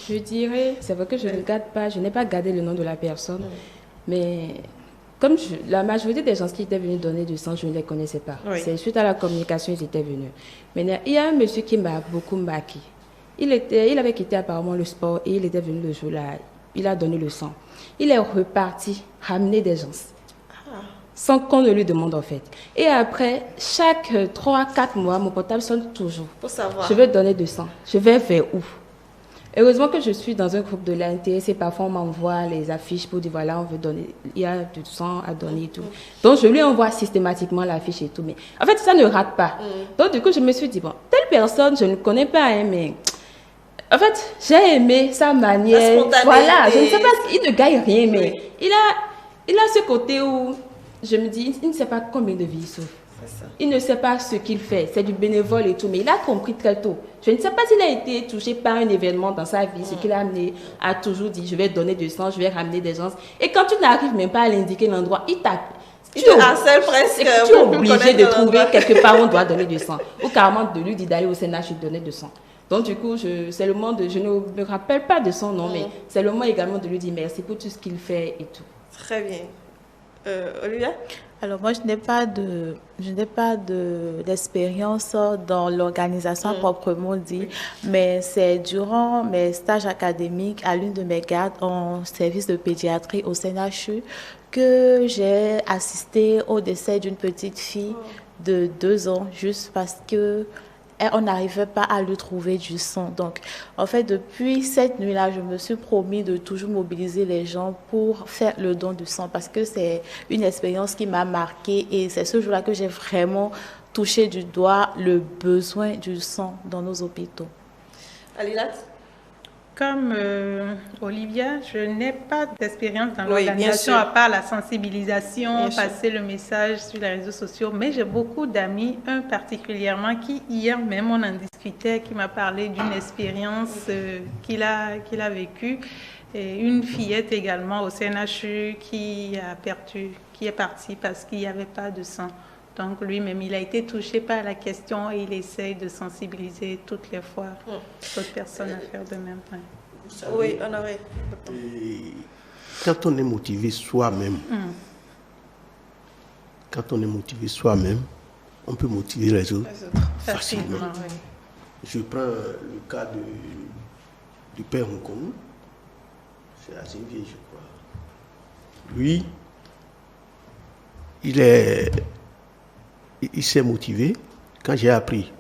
je dirais, c'est vrai que je ne garde pas, je n'ai pas gardé le nom de la personne, mais comme la majorité des gens qui étaient venus donner du sang, je ne les connaissais pas. C'est suite à la communication, ils étaient venus. Maintenant, il y a un monsieur qui m'a beaucoup marqué. Il avait quitté apparemment le sport et il était venu le jour-là, il a donné le sang. Il est reparti, ramener des gens. Sans qu'on ne lui demande en fait. Et après, chaque 3-4 mois, mon portable sonne toujours.
Pour savoir.
Je veux donner du sang. Je vais vers où? Heureusement que je suis dans un groupe de l'ANTS et parfois on m'envoie les affiches pour dire voilà, on veut donner, il y a du sang à donner et tout. Donc je lui envoie systématiquement l'affiche et tout. Mais en fait, ça ne rate pas. Donc du coup, je me suis dit, bon, telle personne, je ne connais pas, hein, mais en fait, j'ai aimé sa manière. Voilà, je ne sais pas, il ne gagne rien, mais il a ce côté où je me dis, il ne sait pas combien de vies il sauve. Il ne sait pas ce qu'il fait. C'est du bénévole et tout. Mais il a compris très tôt. Je ne sais pas s'il a été touché par un événement dans sa vie. Ce qu'il a amené a toujours dit, je vais donner du sang, je vais ramener des gens. Et quand tu n'arrives même pas à l'indiquer l'endroit, il t'appelle.
Il te harcèle presque.
Tu es obligé de trouver quelque part où on doit donner du sang. Ou carrément de lui dire d'aller au CNH et donner du sang. Donc du coup, c'est le moment je ne me rappelle pas de son nom, mais c'est le moment également de lui dire merci pour tout ce qu'il fait et tout.
Très bien. Olivia?
Alors moi, je n'ai pas d'expérience dans l'organisation proprement dit, mais c'est durant mes stages académiques à l'une de mes gardes en service de pédiatrie au CNHU que j'ai assisté au décès d'une petite fille de 2 ans juste parce que on n'arrivait pas à lui trouver du sang. Donc, en fait, depuis cette nuit-là, je me suis promis de toujours mobiliser les gens pour faire le don de sang parce que c'est une expérience qui m'a marquée et c'est ce jour-là que j'ai vraiment touché du doigt le besoin du sang dans nos hôpitaux.
Alilat?
Comme Olivia, je n'ai pas d'expérience dans l'organisation à part la sensibilisation, passer le message sur les réseaux sociaux, mais j'ai beaucoup d'amis, un particulièrement qui hier même on en discutait, qui m'a parlé d'une expérience qu'il a vécue, et une fillette également au CNHU qui est partie parce qu'il n'y avait pas de sang. Donc lui-même, il a été touché par la question et il essaye de sensibiliser toutes les fois d'autres personnes à faire de même.
Oui, Honoré.
Quand on est motivé soi-même, on peut motiver les autres facilement. Je prends le cas du père Nkonou. C'est assez vieux, je crois. Lui, il s'est motivé. Quand j'ai appris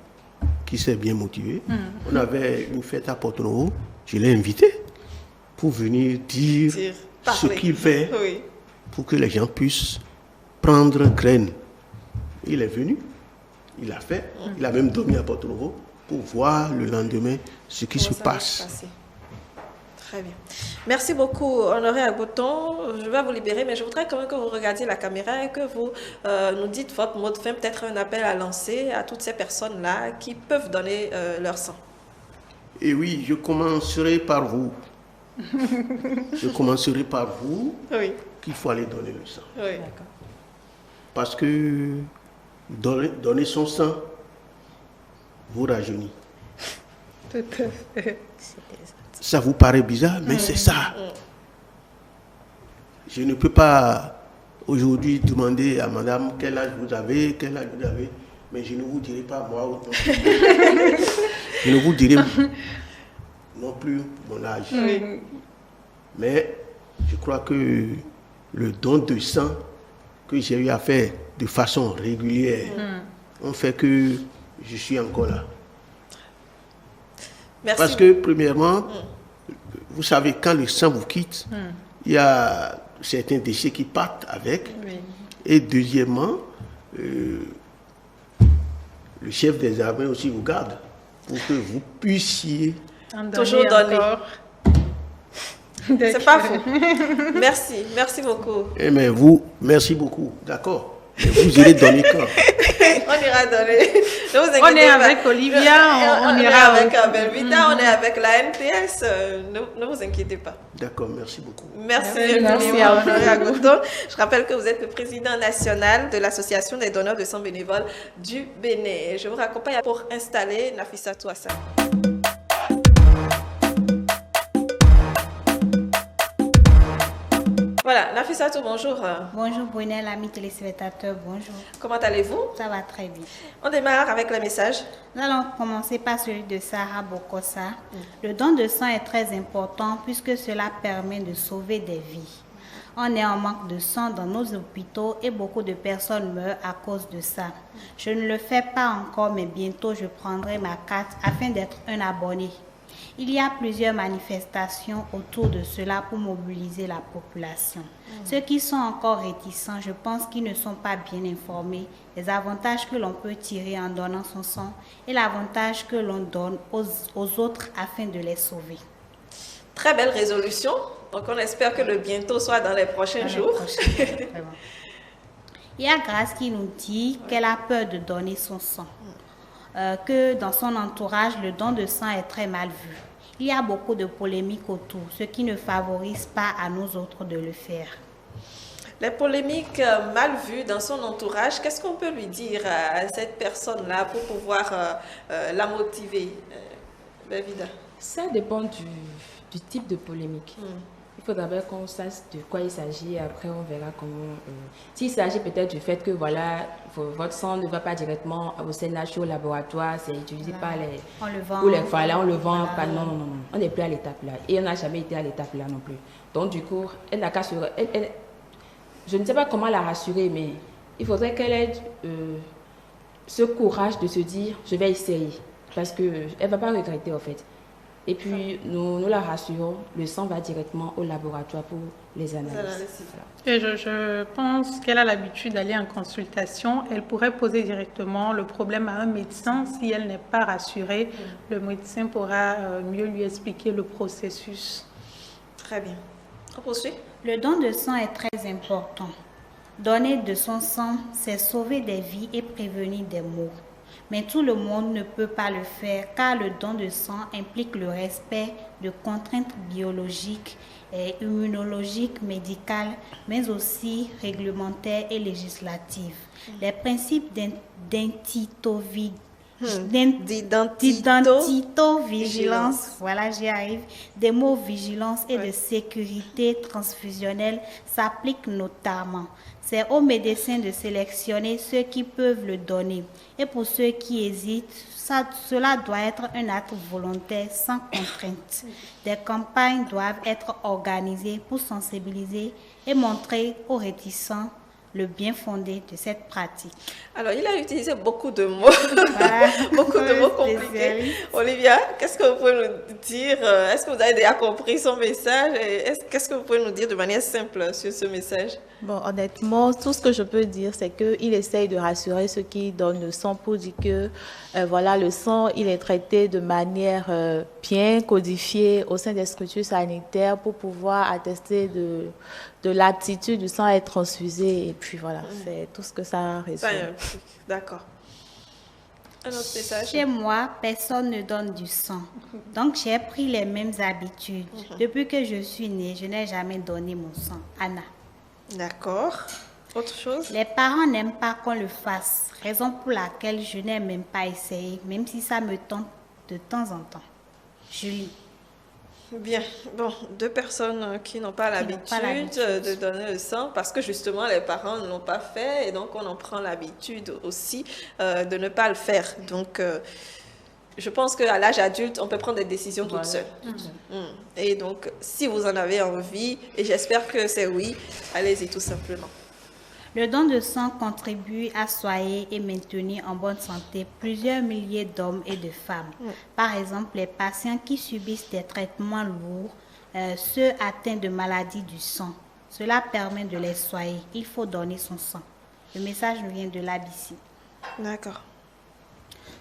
qu'il s'est bien motivé, on avait une fête à Porto-Novo. Je l'ai invité pour venir dire ce qu'il fait pour que les gens puissent prendre graine. Il est venu, il a fait, il a même dormi à Porto-Novo pour voir le lendemain ce qui se passe.
Très bien. Merci beaucoup, Honoré Agboton. Je vais vous libérer, mais je voudrais quand même que vous regardiez la caméra et que vous nous dites votre mot de fin, peut-être un appel à lancer à toutes ces personnes-là qui peuvent donner leur sang.
Et oui, je commencerai par vous. Qu'il faut aller donner le sang.
Oui.
Parce que donner son sang vous rajeunit.
Tout à fait.
Ça vous paraît bizarre, mais c'est ça. Je ne peux pas aujourd'hui demander à madame quel âge vous avez, mais je ne vous dirai pas moi. Je ne vous dirai non plus mon âge.
Oui.
Mais je crois que le don de sang que j'ai eu à faire de façon régulière ont fait que je suis encore là.
Merci.
Parce que, premièrement, vous savez, quand le sang vous quitte, il y a certains déchets qui partent avec.
Oui.
Et deuxièmement, le chef des armées aussi vous garde pour que vous puissiez
toujours donner.
C'est
pas faux. Merci beaucoup.
Eh mais vous, merci beaucoup, d'accord. Vous irez donner quand?
On ira donner. Ne vous inquiétez
On est
pas.
avec Olivia, on
est
ira
avec
aussi.
Belvita, on est avec la NPS. Ne vous inquiétez pas.
D'accord, merci beaucoup.
Merci
à vous.
Honoré Agoton. Je rappelle que vous êtes le président national de l'Association des donneurs de sang bénévoles du Bénin. Je vous raccompagne pour installer Nafissatou Hassan. Voilà, Nafissatou, bonjour.
Bonjour Brunel, amis téléspectateurs, bonjour.
Comment allez-vous?
Ça va très bien.
On démarre avec les messages.
Nous allons commencer par celui de Sarah Bokosa. Le don de sang est très important puisque cela permet de sauver des vies. On est en manque de sang dans nos hôpitaux et beaucoup de personnes meurent à cause de ça. Je ne le fais pas encore, mais bientôt je prendrai ma carte afin d'être un abonné. Il y a plusieurs manifestations autour de cela pour mobiliser la population. Ceux qui sont encore réticents, je pense qu'ils ne sont pas bien informés des avantages que l'on peut tirer en donnant son sang et l'avantage que l'on donne aux autres afin de les sauver.
Très belle résolution. Donc on espère que le bientôt soit dans les prochains jours.
Il y a Grace qui nous dit qu'elle a peur de donner son sang. Que dans son entourage, le don de sang est très mal vu. Il y a beaucoup de polémiques autour, ce qui ne favorise pas à nous autres de le faire.
Les polémiques mal vues dans son entourage, qu'est-ce qu'on peut lui dire à cette personne-là pour pouvoir la motiver, Belvita?
Ça dépend du type de polémique. Il faut d'abord qu'on sache de quoi il s'agit, après on verra comment... S'il s'agit peut-être du fait que voilà, votre sang ne va pas directement au CNH au laboratoire, c'est utilisé par les...
On le vend.
On le vend pas. Non. On n'est plus à l'étape là. Et on n'a jamais été à l'étape là non plus. Donc du coup, elle n'a qu'à se... je ne sais pas comment la rassurer, mais il faudrait qu'elle ait ce courage de se dire, je vais essayer. Parce qu'elle ne va pas regretter en fait. Et puis, nous la rassurons, le sang va directement au laboratoire pour les analyses.
Et je pense qu'elle a l'habitude d'aller en consultation. Elle pourrait poser directement le problème à un médecin. Si elle n'est pas rassurée, le médecin pourra mieux lui expliquer le processus.
Très bien. On poursuit.
Le don de sang est très important. Donner de son sang, c'est sauver des vies et prévenir des maux. Mais tout le monde ne peut pas le faire car le don de sang implique le respect de contraintes biologiques, et immunologiques, médicales, mais aussi réglementaires et législatives. Les principes d'identitovigilance, voilà, j'y arrive, d'hémovigilance et de sécurité transfusionnelle s'appliquent notamment. C'est aux médecins de sélectionner ceux qui peuvent le donner. Et pour ceux qui hésitent, cela doit être un acte volontaire sans contrainte. Des campagnes doivent être organisées pour sensibiliser et montrer aux réticents le bien fondé de cette pratique.
Alors, il a utilisé beaucoup de mots, beaucoup de mots compliqués. Olivia, qu'est-ce que vous pouvez nous dire? Est-ce que vous avez déjà compris son message? Qu'est-ce que vous pouvez nous dire de manière simple sur ce message?
Bon, honnêtement, tout ce que je peux dire, c'est qu'il essaye de rassurer ceux qui donnent le sang pour dire que voilà, le sang, il est traité de manière bien codifiée au sein des structures sanitaires pour pouvoir attester de l'aptitude du sang à être transfusé. Et puis voilà, c'est tout ce que ça résume.
D'accord. Un autre message.
Chez moi, personne ne donne du sang. Donc, j'ai pris les mêmes habitudes. Depuis que je suis née, je n'ai jamais donné mon sang. Anna.
D'accord. Autre chose?
Les parents n'aiment pas qu'on le fasse, raison pour laquelle je n'ai même pas essayé, même si ça me tente de temps en temps. Julie.
Bien. Bon, deux personnes qui n'ont pas l'habitude de donner le sang parce que justement les parents ne l'ont pas fait et donc on en prend l'habitude aussi de ne pas le faire. Donc, je pense qu'à l'âge adulte, on peut prendre des décisions toute seule. Et donc, si vous en avez envie, et j'espère que c'est oui, allez-y tout simplement.
Le don de sang contribue à soigner et maintenir en bonne santé plusieurs milliers d'hommes et de femmes. Par exemple, les patients qui subissent des traitements lourds, ceux atteints de maladies du sang. Cela permet de les soigner. Il faut donner son sang. Le message nous vient de l'ABC.
D'accord.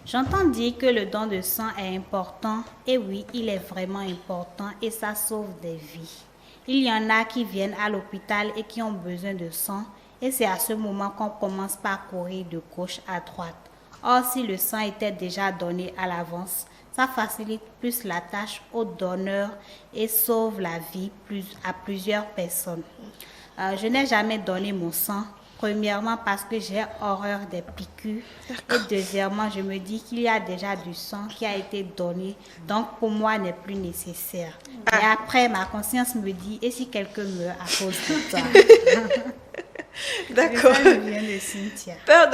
J'entends dire que le don de sang est important. Et oui, il est vraiment important et ça sauve des vies. Il y en a qui viennent à l'hôpital et qui ont besoin de sang. Et c'est à ce moment qu'on commence par courir de gauche à droite. Or, si le sang était déjà donné à l'avance, ça facilite plus la tâche au donneur et sauve la vie à plusieurs personnes. Je n'ai jamais donné mon sang. Premièrement, parce que j'ai horreur des piqûres. Et deuxièmement, je me dis qu'il y a déjà du sang qui a été donné. Donc, pour moi, n'est plus nécessaire. Et après, ma conscience me dit, et si quelqu'un meurt à cause de ça?
D'accord. Peur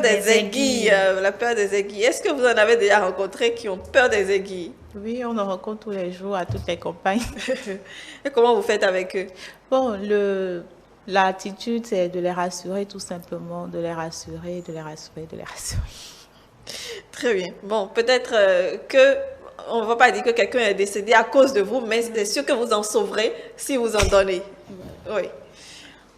des aiguilles. La peur des aiguilles. Est-ce que vous en avez déjà rencontré qui ont peur des aiguilles?
Oui, on en rencontre tous les jours à toutes les campagnes.
Et comment vous faites avec eux?
Bon, l'attitude, c'est de les rassurer tout simplement, de les rassurer, de les rassurer, de les rassurer.
Très bien. Bon, peut-être on ne va pas dire que quelqu'un est décédé à cause de vous, mais c'est sûr que vous en sauverez si vous en donnez. Oui.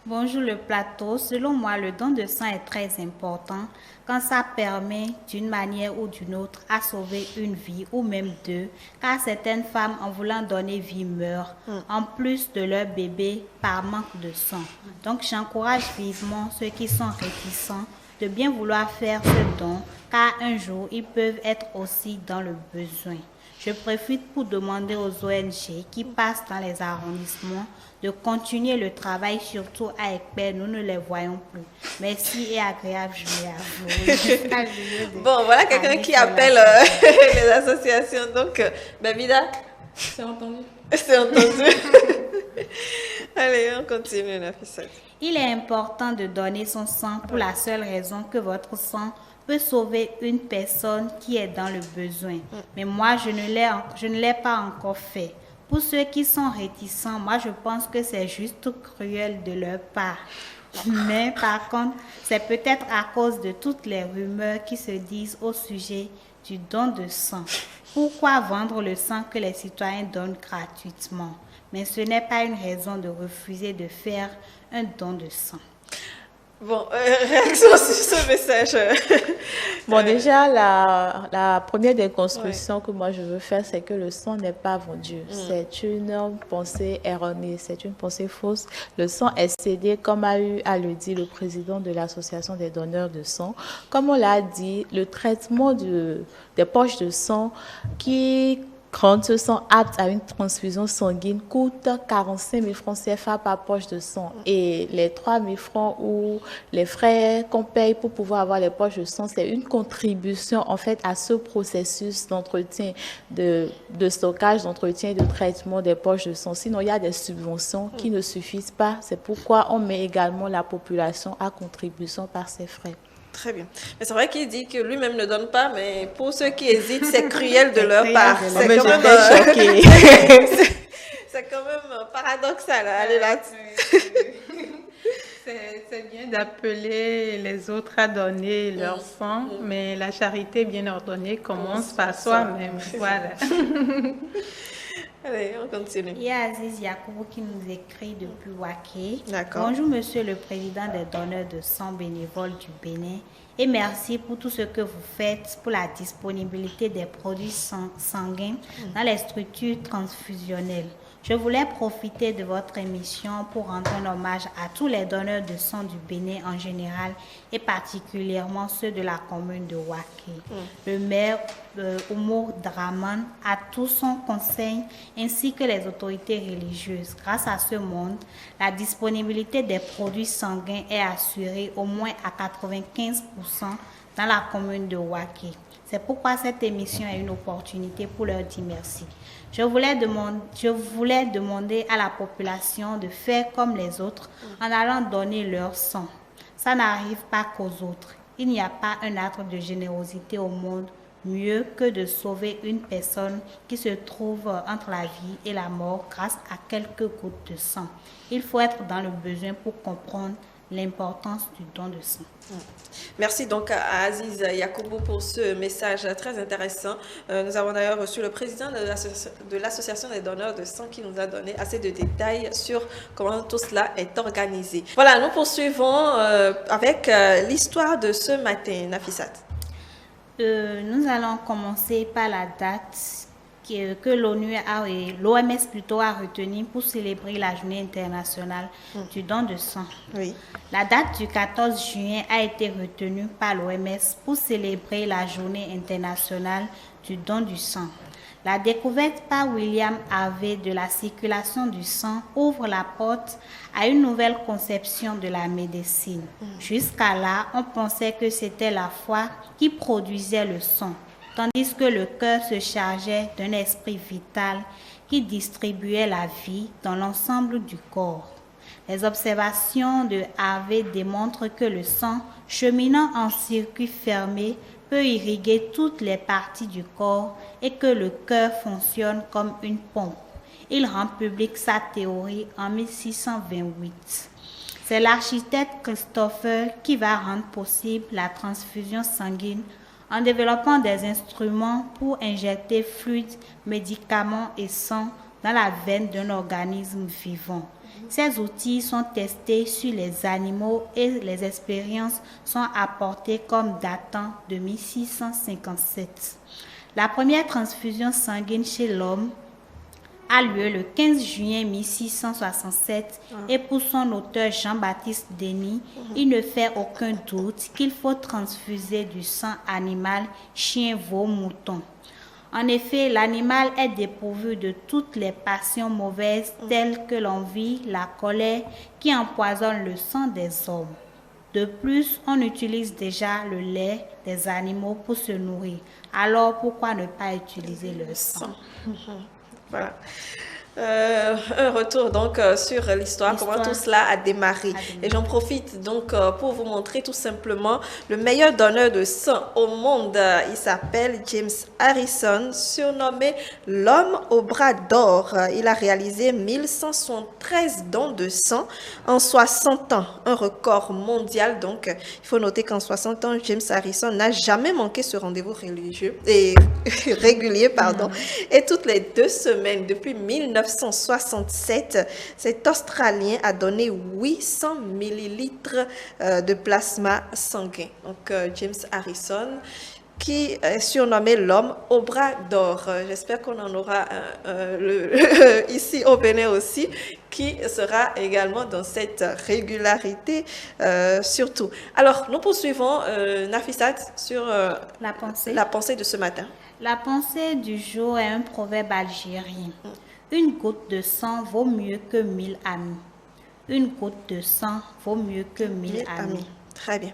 Bonjour le plateau. Selon moi, le don de sang est très important quand ça permet d'une manière ou d'une autre à sauver une vie ou même deux, car certaines femmes en voulant donner vie meurent, en plus de leur bébé par manque de sang. Donc j'encourage vivement ceux qui sont réticents de bien vouloir faire ce don, car un jour ils peuvent être aussi dans le besoin. Je profite pour demander aux ONG qui passent dans les arrondissements de continuer le travail, surtout à Ekpè, nous ne les voyons plus. Merci et agréable journée à vous.
Bon, voilà quelqu'un qui appelle les associations. Donc, Babida,
c'est entendu.
C'est entendu. Allez, on continue, Nafissatou.
Il est important de donner son sang pour la seule raison que votre sang peut sauver une personne qui est dans le besoin. Mais moi, je ne l'ai pas encore fait. Pour ceux qui sont réticents, moi, je pense que c'est juste cruel de leur part. Mais par contre, c'est peut-être à cause de toutes les rumeurs qui se disent au sujet du don de sang. Pourquoi vendre le sang que les citoyens donnent gratuitement? Mais ce n'est pas une raison de refuser de faire un don de sang.
Bon, réaction sur ce message.
Bon, déjà, la première déconstruction que moi je veux faire, c'est que le sang n'est pas vendu. C'est une pensée erronée, c'est une pensée fausse. Le sang est cédé, comme a eu à le dire le président de l'association des donneurs de sang. Comme on l'a dit, le traitement des poches de sang quand se sont aptes à une transfusion sanguine coûte 45 000 francs CFA par poche de sang. Et les 3 000 francs ou les frais qu'on paye pour pouvoir avoir les poches de sang, c'est une contribution en fait à ce processus d'entretien, de stockage, d'entretien et de traitement des poches de sang. Sinon, il y a des subventions qui ne suffisent pas. C'est pourquoi on met également la population à contribution par ces frais.
Très bien. Mais c'est vrai qu'il dit que lui-même ne donne pas, mais pour ceux qui hésitent, c'est cruel de leur part. C'est quand même paradoxal. Allez là.
C'est bien d'appeler les autres à donner leur sang, mais la charité bien ordonnée commence par soi-même. Voilà.
Allez, on continue.
Il y a Aziz Yakoubou qui nous écrit depuis Waké.
D'accord.
Bonjour, monsieur le président des donneurs de sang bénévoles du Bénin. Et merci pour tout ce que vous faites pour la disponibilité des produits sanguins dans les structures transfusionnelles. Je voulais profiter de votre émission pour rendre un hommage à tous les donneurs de sang du Bénin en général et particulièrement ceux de la commune de Waké. Le maire Oumour Draman, à tout son conseil ainsi que les autorités religieuses. Grâce à ce monde, la disponibilité des produits sanguins est assurée au moins à 95% dans la commune de Waké. C'est pourquoi cette émission est une opportunité pour leur dire merci. Je voulais demander à la population de faire comme les autres en allant donner leur sang. Ça n'arrive pas qu'aux autres. Il n'y a pas un acte de générosité au monde mieux que de sauver une personne qui se trouve entre la vie et la mort grâce à quelques gouttes de sang. Il faut être dans le besoin pour comprendre l'importance du don de sang.
Merci donc à Aziz Yacoubou pour ce message très intéressant. Nous avons d'ailleurs reçu le président de l'association des donneurs de sang qui nous a donné assez de détails sur comment tout cela est organisé. Voilà, nous poursuivons avec l'histoire de ce matin, Nafisat.
Nous allons commencer par la date que l'OMS plutôt a retenue pour célébrer la journée internationale du don de sang.
Oui.
La date du 14 juin a été retenue par l'OMS pour célébrer la journée internationale du don du sang. La découverte par William Harvey de la circulation du sang ouvre la porte à une nouvelle conception de la médecine. Jusqu'à là, on pensait que c'était la foi qui produisait le sang, tandis que le cœur se chargeait d'un esprit vital qui distribuait la vie dans l'ensemble du corps. Les observations de Harvey démontrent que le sang, cheminant en circuit fermé, peut irriguer toutes les parties du corps et que le cœur fonctionne comme une pompe. Il rend publique sa théorie en 1628. C'est l'architecte Christopher qui va rendre possible la transfusion sanguine en développant des instruments pour injecter fluides, médicaments et sang dans la veine d'un organisme vivant. Ces outils sont testés sur les animaux et les expériences sont apportées comme datant de 1657. La première transfusion sanguine chez l'homme a lieu le 15 juin 1667 et pour son auteur Jean-Baptiste Denis, il ne fait aucun doute qu'il faut transfuser du sang animal, chien, veau, mouton. En effet, l'animal est dépourvu de toutes les passions mauvaises telles que l'envie, la colère, qui empoisonnent le sang des hommes. De plus, on utilise déjà le lait des animaux pour se nourrir. Alors, pourquoi ne pas utiliser le sang?
Voilà. Un retour donc sur l'histoire, comment tout cela a démarré. Et j'en profite donc pour vous montrer tout simplement le meilleur donneur de sang au monde. Il s'appelle James Harrison, surnommé l'homme au bras d'or. Il a réalisé 1173 dons de sang en 60 ans, un record mondial. Donc, il faut noter qu'en 60 ans, James Harrison n'a jamais manqué ce rendez-vous religieux et régulier, Et toutes les 2 semaines, depuis 1967, cet Australien a donné 800 millilitres de plasma sanguin. Donc, James Harrison, qui est surnommé l'homme au bras d'or. J'espère qu'on en aura ici au Bénin aussi, qui sera également dans cette régularité surtout. Alors, nous poursuivons, Nafisat, sur la pensée de ce matin.
La pensée du jour est un proverbe algérien. Une goutte de sang vaut mieux que 1000 amis. Une goutte de sang vaut mieux que 1000 amis.
Très bien.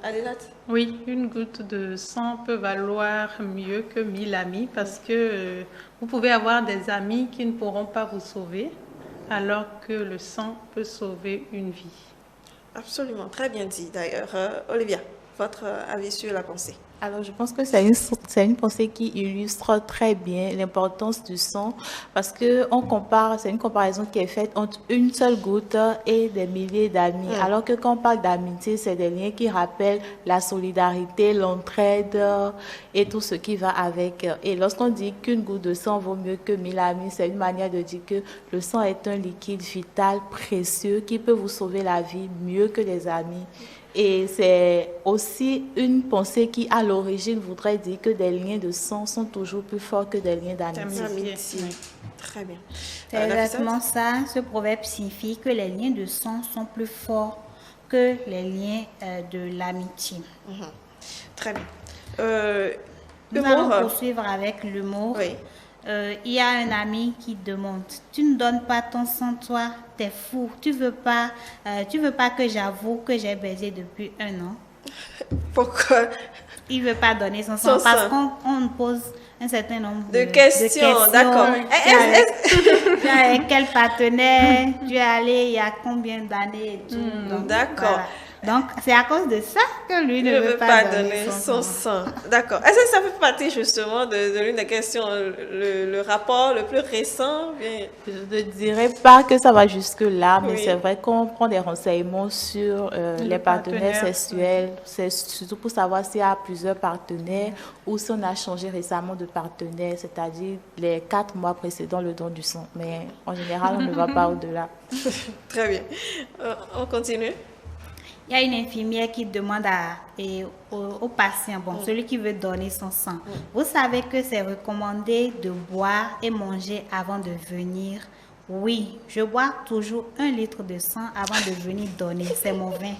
Alélat?
Oui, une goutte de sang peut valoir mieux que 1000 amis parce que vous pouvez avoir des amis qui ne pourront pas vous sauver alors que le sang peut sauver une vie.
Absolument, très bien dit d'ailleurs. Olivia, votre avis sur la pensée?
Alors, je pense que c'est une pensée qui illustre très bien l'importance du sang parce que c'est une comparaison qui est faite entre une seule goutte et des milliers d'amis. Alors que quand on parle d'amitié, c'est des liens qui rappellent la solidarité, l'entraide et tout ce qui va avec. Et lorsqu'on dit qu'une goutte de sang vaut mieux que 1000 amis, c'est une manière de dire que le sang est un liquide vital, précieux, qui peut vous sauver la vie mieux que les amis. Et c'est aussi une pensée qui, à l'origine, voudrait dire que des liens de sang sont toujours plus forts que des liens d'amitié.
Très bien.
C'est exactement ça. Ce proverbe signifie que les liens de sang sont plus forts que les liens de l'amitié.
Très bien.
Nous allons poursuivre avec l'humour.
Oui.
Il y a un ami qui demande: tu ne donnes pas ton sang, toi, t'es fou. Tu veux pas que j'avoue que j'ai baisé depuis 1 an.
Pourquoi?
Il veut pas donner son sang parce qu'on pose un certain nombre
de questions. D'accord.
Tu as avec quel partenaire? Tu es allé il y a combien d'années et tout.
D'accord.
Donc, c'est à cause de ça que lui ne veut pas donner son sang.
D'accord. Est-ce que ça fait partie justement de l'une des questions, le rapport le plus récent? Bien...
Je ne dirais pas que ça va jusque-là, mais c'est vrai qu'on prend des renseignements sur les partenaires sexuels. C'est surtout pour savoir s'il y a plusieurs partenaires ou si on a changé récemment de partenaire, c'est-à-dire les 4 mois précédant le don du sang. Mais en général, on ne va pas au-delà.
Très bien. On continue.
Il y a une infirmière qui demande au patient, celui qui veut donner son sang, vous savez que c'est recommandé de boire et manger avant de venir? Oui, je bois toujours 1 litre de sang avant de venir donner, c'est mon vin.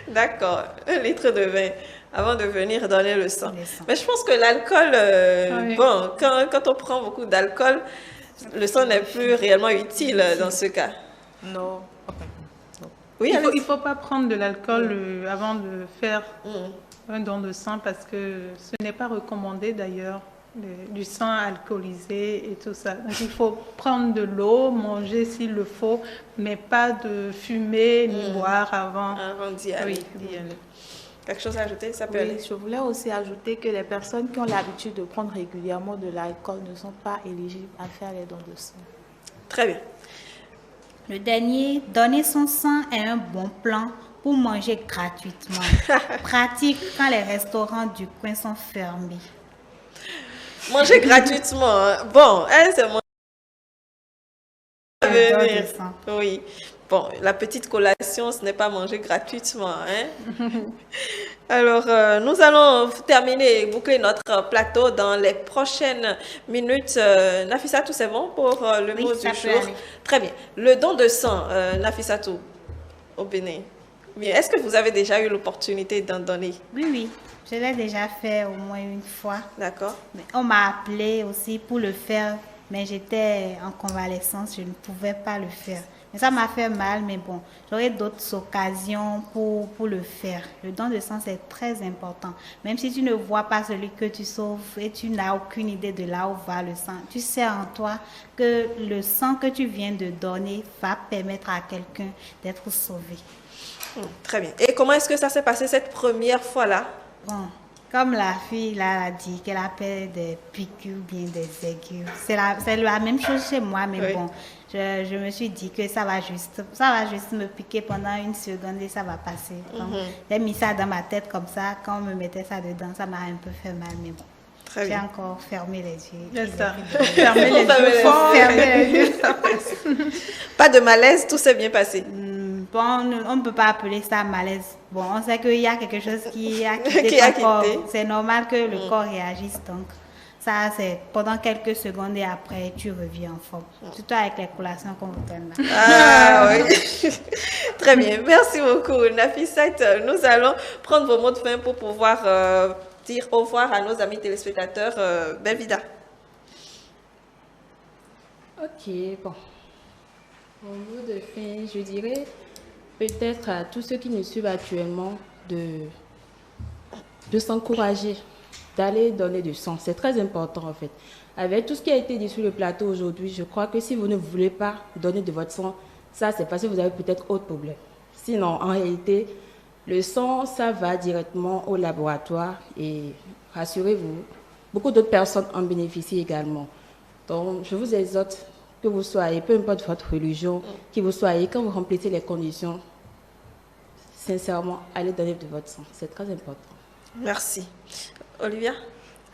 D'accord, 1 litre de vin avant de venir donner le sang. Mais je pense que l'alcool, quand on prend beaucoup d'alcool, le sang n'est plus réellement utile dans ce cas.
Non.
Oui,
il ne faut pas prendre de l'alcool avant de faire un don de sang parce que ce n'est pas recommandé d'ailleurs, du sang alcoolisé et tout ça. Donc il faut prendre de l'eau, manger s'il le faut, mais pas de fumer ni boire avant
d'y aller. Quelque chose à ajouter? Ça peut aller.
Je voulais aussi ajouter que les personnes qui ont l'habitude de prendre régulièrement de l'alcool ne sont pas éligibles à faire les dons de sang.
Très bien.
Le dernier, donner son sang est un bon plan pour manger gratuitement. Pratique quand les restaurants du coin sont fermés.
Manger gratuitement. Bon, c'est mon... Oui. Bon, la petite collation, ce n'est pas manger gratuitement. Alors, nous allons terminer et boucler notre plateau dans les prochaines minutes. Nafissatou, c'est bon pour le mot du jour? Très bien. Le don de sang, Nafissatou, au Bénin. Est-ce que vous avez déjà eu l'opportunité d'en donner?
Oui. Je l'ai déjà fait au moins une fois.
D'accord.
On m'a appelé aussi pour le faire, mais j'étais en convalescence, je ne pouvais pas le faire. Mais ça m'a fait mal, mais bon, j'aurai d'autres occasions pour le faire. Le don de sang, c'est très important. Même si tu ne vois pas celui que tu sauves et tu n'as aucune idée de là où va le sang, tu sais en toi que le sang que tu viens de donner va permettre à quelqu'un d'être sauvé.
Très bien. Et comment est-ce que ça s'est passé cette première fois-là?
Bon, comme la fille là a dit qu'elle appelle des piqûres bien des aiguilles. C'est la même chose chez moi, mais bon, je me suis dit que ça va juste me piquer pendant 1 seconde et ça va passer. Donc, j'ai mis ça dans ma tête comme ça. Quand on me mettait ça dedans, ça m'a un peu fait mal, mais bon. J'ai encore fermé les yeux.
Fermé les yeux fort.
Pas de malaise, tout s'est bien passé.
Bon, on ne peut pas appeler ça malaise. Bon, on sait qu'il y a quelque chose qui a quitté ton corps. C'est normal que le corps réagisse. Donc, ça, c'est pendant quelques secondes et après, tu reviens en forme. Surtout avec les collations qu'on vous donne là.
Ah oui. Très bien. Merci beaucoup, Nafissatou. Nous allons prendre vos mots de fin pour pouvoir dire au revoir à nos amis téléspectateurs. Belvida.
Ok, bon. Mon mot de fin, je dirais peut-être à tous ceux qui nous suivent actuellement de s'encourager, d'aller donner du sang. C'est très important en fait. Avec tout ce qui a été dit sur le plateau aujourd'hui, je crois que si vous ne voulez pas donner de votre sang, ça c'est parce que vous avez peut-être autre problème. Sinon, en réalité, le sang, ça va directement au laboratoire et rassurez-vous, beaucoup d'autres personnes en bénéficient également. Donc, je vous exhorte que vous soyez, peu importe votre religion, qui vous soyez, quand vous remplissez les conditions, sincèrement, allez donner de votre sang. C'est très important.
Merci. Olivia?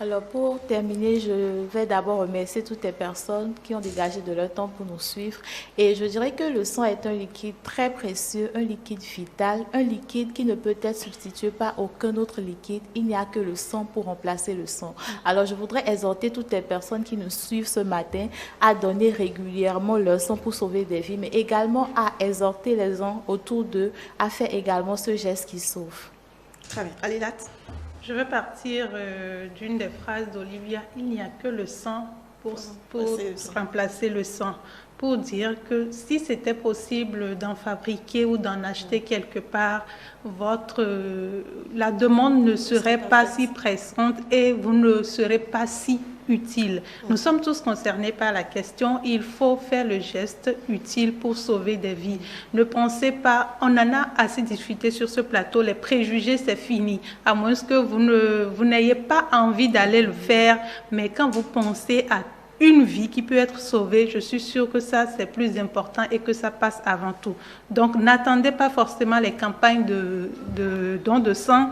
Alors pour terminer, je vais d'abord remercier toutes les personnes qui ont dégagé de leur temps pour nous suivre. Et je dirais que le sang est un liquide très précieux, un liquide vital, un liquide qui ne peut être substitué par aucun autre liquide. Il n'y a que le sang pour remplacer le sang. Alors je voudrais exhorter toutes les personnes qui nous suivent ce matin à donner régulièrement leur sang pour sauver des vies, mais également à exhorter les gens autour d'eux à faire également ce geste qui sauve.
Très bien. Alilat?
Je veux partir d'une des phrases d'Olivia. Il n'y a que le sang pour remplacer le sang. Pour dire que si c'était possible d'en fabriquer ou d'en acheter quelque part, la demande ne serait pas si pressante et vous ne serez pas si utile. Nous sommes tous concernés par la question. Il faut faire le geste utile pour sauver des vies. Ne pensez pas, on en a assez discuté sur ce plateau, les préjugés, c'est fini. À moins que vous n'ayez pas envie d'aller le faire, mais quand vous pensez à une vie qui peut être sauvée, je suis sûre que ça, c'est plus important et que ça passe avant tout. Donc, n'attendez pas forcément les campagnes de dons de sang.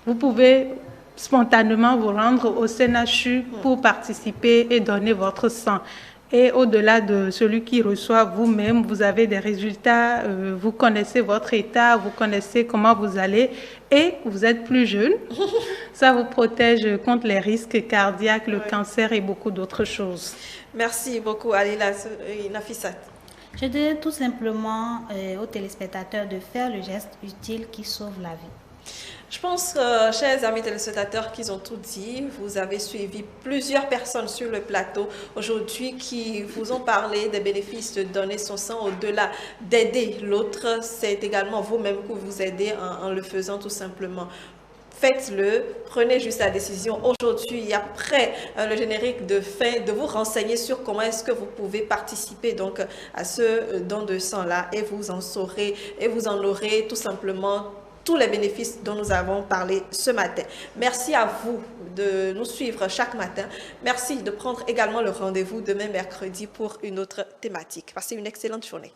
Vous pouvez spontanément vous rendre au CNHU pour participer et donner votre sang. Et au-delà de celui qui reçoit vous-même, vous avez des résultats, vous connaissez votre état, vous connaissez comment vous allez et vous êtes plus jeune. Ça vous protège contre les risques cardiaques, le cancer et beaucoup d'autres choses.
Merci beaucoup, Alila Nafissat.
Je dirais tout simplement aux téléspectateurs de faire le geste utile qui sauve la vie.
Je pense, chers amis téléspectateurs, qu'ils ont tout dit. Vous avez suivi plusieurs personnes sur le plateau aujourd'hui qui vous ont parlé des bénéfices de donner son sang au-delà d'aider l'autre. C'est également vous-même que vous aidez en le faisant tout simplement. Faites-le, prenez juste la décision aujourd'hui, après le générique de fin, de vous renseigner sur comment est-ce que vous pouvez participer donc à ce don de sang-là et vous en saurez et vous en aurez tout simplement tous les bénéfices dont nous avons parlé ce matin. Merci à vous de nous suivre chaque matin. Merci de prendre également le rendez-vous demain mercredi pour une autre thématique. Passez une excellente journée.